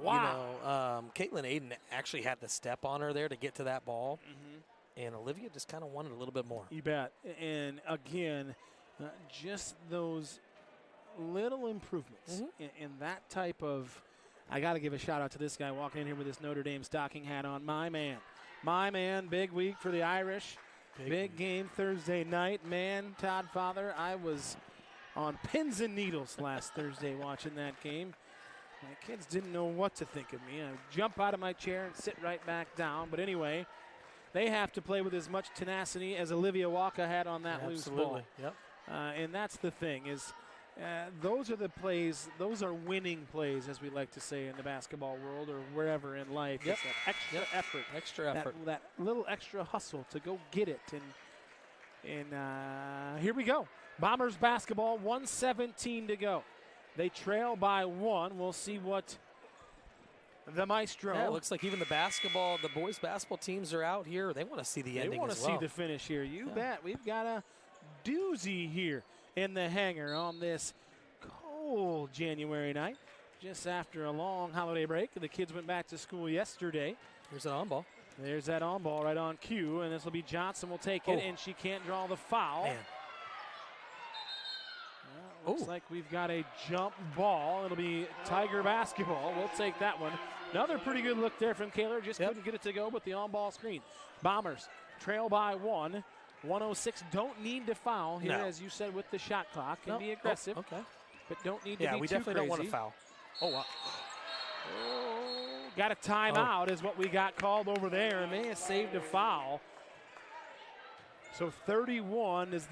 Wow. Caitlin Aiden actually had the step on her there to get to that ball. And Olivia just kind of wanted a little bit more. You bet. And again, just those little improvements in that type of, I got to give a shout out to this guy walking in here with his Notre Dame stocking hat on. My man, big week for the Irish. Big game Thursday night. Man, Todd Father, I was on pins and needles last Thursday watching that game. My kids didn't know what to think of me. I jump out of my chair and sit right back down. But anyway, they have to play with as much tenacity as Olivia Waka had on that loose ball. Yep. And that's the thing is, those are the plays. Those are winning plays, as we like to say in the basketball world or wherever in life. Yep. It's that extra effort. That little extra hustle to go get it. And here we go. Bombers basketball, 1:17 to go. They trail by 1. We'll see what the Maestro. Yeah, it looks like even the boys basketball teams are out here. They want to see the ending as well. They want to see the finish here. You bet. We've got a doozy here in the hangar on this cold January night. Just after a long holiday break. The kids went back to school yesterday. Here's an on ball. There's that on ball right on cue. And this will be Johnson will take it. And she can't draw the foul. Man. Looks like we've got a jump ball. It'll be Tiger basketball. We'll take that one. Another pretty good look there from Kaler. Just couldn't get it to go, but the on-ball screen. Bombers trail by 1. 106. Don't need to foul here, as you said, with the shot clock. Can be aggressive. Okay. But don't need to be too crazy. Yeah, we definitely don't want to foul. Oh, wow. Got a timeout is what we got called over there, and they have saved a foul. So 31 is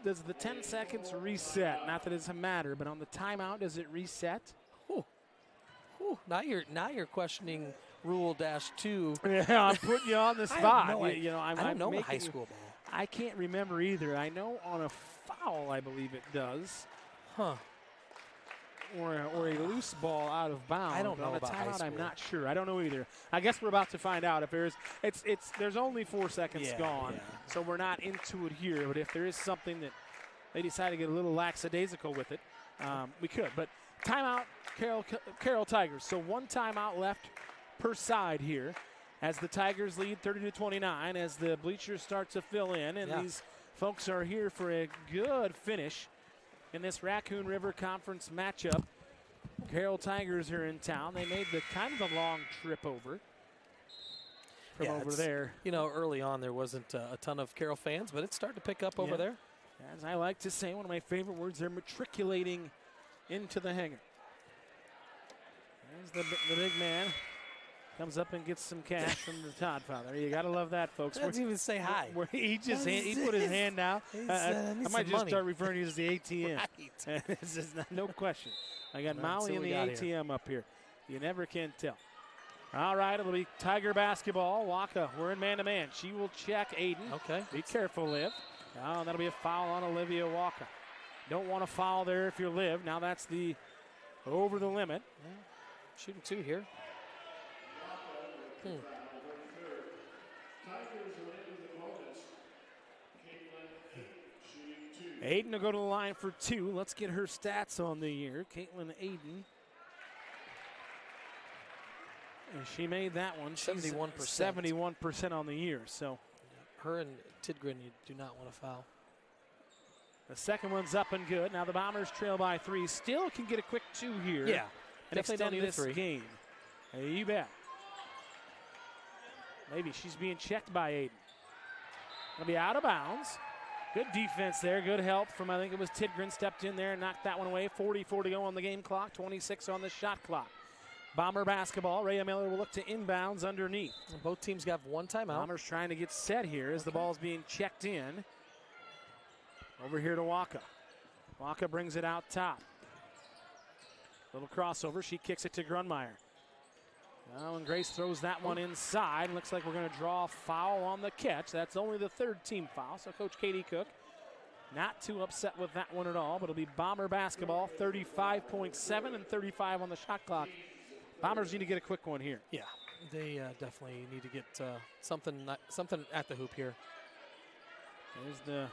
does the 10 seconds reset? Not that it doesn't matter, but on the timeout, does it reset? Now you're questioning Rule -2. Yeah, I'm putting you on the spot. I don't know a high school ball. I can't remember either. I know on a foul, I believe it does. Huh. Or a loose ball out of bounds. I don't know on a about high timeout, school. I'm not sure. I don't know either. I guess we're about to find out. If there's only 4 seconds gone, so we're not into it here. But if there is something that they decide to get a little lackadaisical with it, we could. But timeout, Carroll Tigers. So 1 timeout left per side here, as the Tigers lead 30-29. As the bleachers start to fill in, and these folks are here for a good finish in this Raccoon River Conference matchup. Carroll Tigers are in town. They made the kind of a long trip over from over there. You know, early on there wasn't a ton of Carroll fans, but it's starting to pick up over there. As I like to say, one of my favorite words, they're matriculating into the hangar. There's the big man. Comes up and gets some cash from the Todd Father. You got to love that, folks. Doesn't even say hi. He put his hand out. I might just start referring to you as the ATM. Right. This is no question. I got Maui and the ATM up here. You never can tell. All right, it'll be Tiger basketball. Waka, we're in man-to-man. She will check Aiden. Okay. Be careful, Liv. Oh, and that'll be a foul on Olivia Waka. Don't want to foul there if you're Liv. Now that's the over the limit. Yeah. Shooting 2 here. Aiden will go to the line for 2. Let's get her stats on the year. Caitlin Aiden. And she made that one. 71%. 71% on the year. So her and Tidgren, you do not want to foul. the second one's up and good. Now the Bombers trail by 3. Still can get a quick 2 here. Yeah, and definitely extend don't need a this 3. game. Hey, you bet. Maybe she's being checked by Aiden. Gonna be out of bounds. Good defense there. Good help from, I think it was Tidgren, stepped in there and knocked that one away. 44 to go on the game clock. 26 on the shot clock. Bomber basketball. Rhea Miller will look to inbounds underneath. And both teams got one timeout. Bombers trying to get set here as the ball's being checked in. Over here to Waka. Waka brings it out top. Little crossover. She kicks it to Grunmeyer. Now, and Grace throws that one inside. Looks like we're going to draw a foul on the catch. That's only the 3rd team foul. So Coach Katie Cook not too upset with that one at all. But it'll be Bomber basketball, 35.7 and 35 on the shot clock. Bombers need to get a quick one here. Yeah, they definitely need to get something at the hoop here. There's the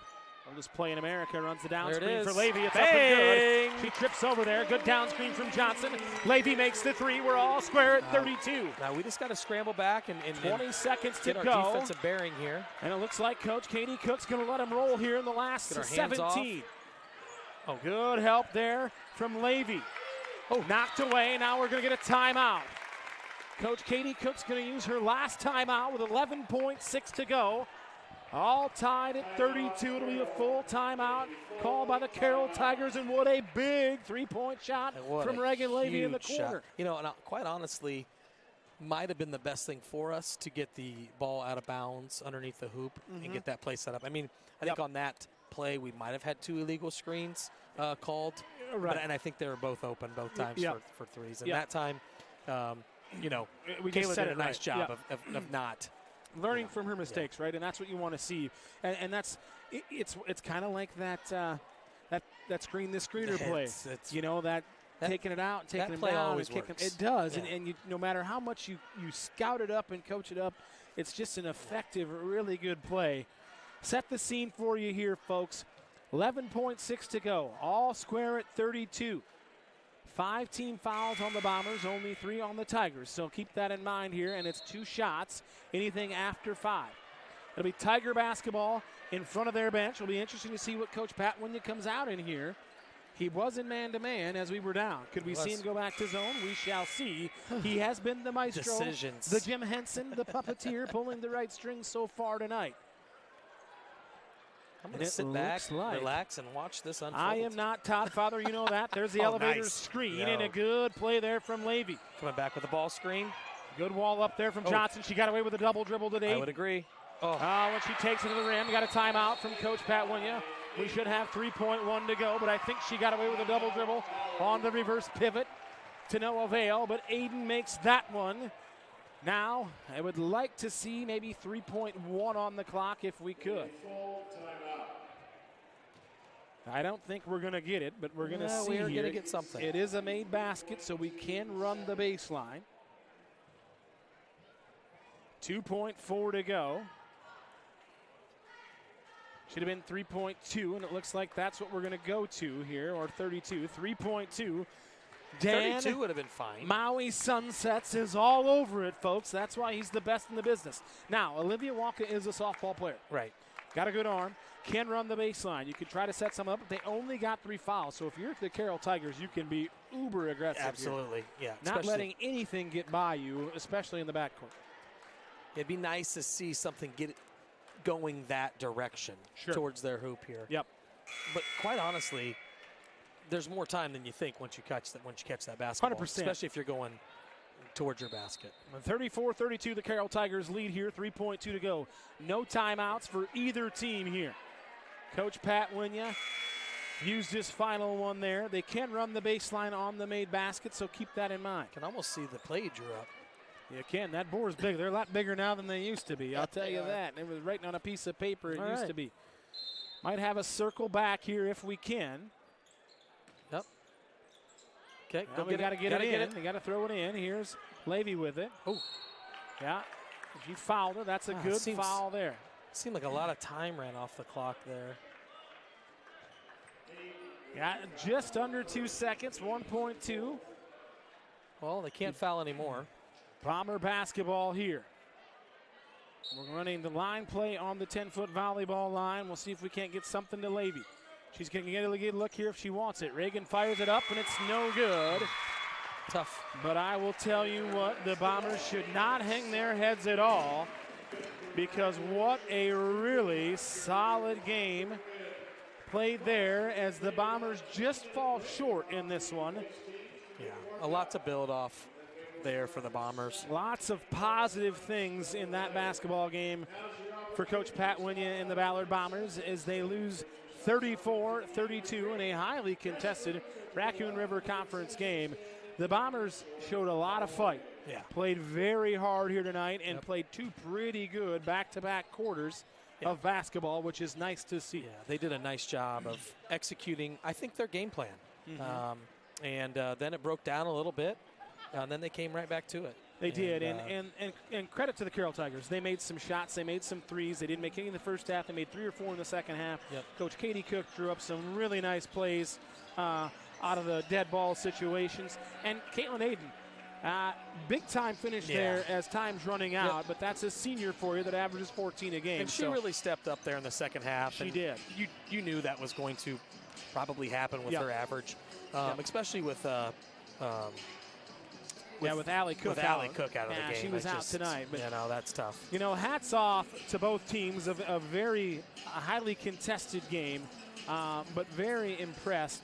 oldest play in America. Runs the down There it screen for is. Levy. It's Bang! up and good. She trips over there. Good down screen from Johnson. Levy makes the 3. We're all square at 32. Now we just got to scramble back and 20 seconds to get go. our defensive bearing here. And it looks like Coach Katie Cook's going to let him roll here in the last Get our hands 17. off. Oh, good help there from Levy. Oh, knocked away. Now we're going to get a timeout. Coach Katie Cook's going to use her last timeout with 11.6 to go. All tied at 32. It'll be a full timeout called by the Carroll Tigers. And what a big three-point shot from Reagan Levy in the corner. Shot. You know, and quite honestly, might have been the best thing for us to get the ball out of bounds underneath the hoop and get that play set up. I mean, I think on that play we might have had 2 illegal screens called. Right. And I think they were both open both times for threes. And that time, you know, we Kayla did a it nice right. job of not. Learning from her mistakes, right? And that's what you want to see. And that's it's kind of like that screen this screener play. It's you know, that taking it out, taking it play down, always and kicking. works. It does, Yeah. and you, no matter how much you scout it up and coach it up, it's just an effective, really good play. Set the scene for you here, folks. 11.6 to go. All square at 32. 5 team fouls on the Bombers, only 3 on the Tigers. So keep that in mind here, and it's 2 shots, anything after 5. It'll be Tiger basketball in front of their bench. It'll be interesting to see what Coach Pat Winya comes out in here. He was in man-to-man as we were down. Could we see him go back to zone? We shall see. He has been the maestro, Decisions. the Jim Henson, the puppeteer, pulling the right strings so far tonight. I'm going to sit back, relax, and watch this unfold. I am not Todd Father. You know that. There's the elevator screen, and a good play there from Levy. Coming back with the ball screen. Good wall up there from Johnson. She got away with a double dribble today. I would agree. When she takes it to the rim, got a timeout from Coach Pat Winya. We should have 3.1 to go, but I think she got away with a double dribble on the reverse pivot to no avail, but Aiden makes that one. Now, I would like to see maybe 3.1 on the clock if we could. I don't think we're going to get it, but we're going to see. We're going to get something. It is a made basket, so we can run the baseline. 2.4 to go. Should have been 3.2, and it looks like that's what we're going to go to here, or 32. 3.2. Dan 32 would have been fine. Maui Sunsets is all over it, folks. That's why he's the best in the business. Now, Olivia Walker is a softball player. Right. Got a good arm. Can run the baseline. You can try to set some up, but they only got 3 fouls. So if you're the Carroll Tigers, you can be uber aggressive. Absolutely, here. Not letting anything get by you, especially in the backcourt. It'd be nice to see something get going that direction towards their hoop here. Yep. But quite honestly, there's more time than you think once you catch that basketball. 100%. Especially if you're going towards your basket. 34-32, the Carroll Tigers lead here. 3.2 to go. No timeouts for either team here. Coach Pat Winya used his final one there. They can run the baseline on the made basket, so keep that in mind. Can almost see the play you drew up. You can. That board's big. They're a lot bigger now than they used to be. I'll tell you that. It was writing on a piece of paper. It used to be. Might have a circle back here if we can. Yep. Okay. We got to get it in. They got to throw it in. Here's Levy with it. Oh. Yeah. She fouled her. That's a good foul there. Seemed like a lot of time ran off the clock there. Got just under 2 seconds, 1.2. Well, they can't foul anymore. Bomber basketball here. We're running the line play on the 10-foot volleyball line. We'll see if we can't get something to Levy. She's going to get a good look here if she wants it. Reagan fires it up, and it's no good. Tough. But I will tell you what, the Bombers should not hang their heads at all, because what a really solid game played there as the Bombers just fall short in this one. Yeah, a lot to build off there for the Bombers. Lots of positive things in that basketball game for Coach Pat Winya and the Ballard Bombers as they lose 34-32 in a highly contested Raccoon River Conference game. The Bombers showed a lot of fight. Yeah. Played very hard here tonight and played two pretty good back-to-back quarters of basketball, which is nice to see. Yeah, they did a nice job of executing, I think, their game plan. And then it broke down a little bit, and then they came right back to it. They did, and credit to the Carroll Tigers. They made some shots. They made some threes. They didn't make any in the first half. They made 3 or 4 in the second half. Coach Katie Cook drew up some really nice plays out of the dead ball situations. And Caitlin Aiden, big-time finish there as time's running out, but that's a senior for you that averages 14 a game. And she really stepped up there in the second half. She did. You knew that was going to probably happen with her average, especially with with Allie Cook. With Allie Cook out of the game. She was out tonight. But, that's tough. Hats off to both teams of a very highly contested game, but very impressed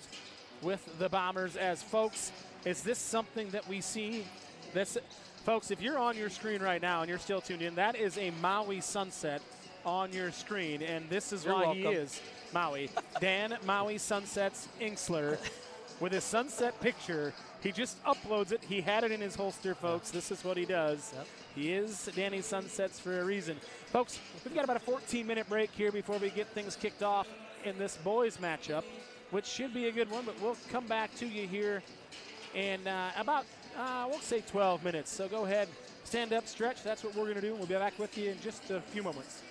with the Bombers. As folks, is this something that we see? Folks, if you're on your screen right now and you're still tuned in, that is a Maui sunset on your screen, and this is why he is Maui. Dan Maui Sunsets Inksler with his sunset picture. He just uploads it. He had it in his holster, folks. This is what he does. He is Danny Sunsets for a reason. Folks, we've got about a 14-minute break here before we get things kicked off in this boys matchup, which should be a good one, but we'll come back to you here in about, we'll say 12 minutes. So go ahead, stand up, stretch. That's what we're going to do. We'll be back with you in just a few moments.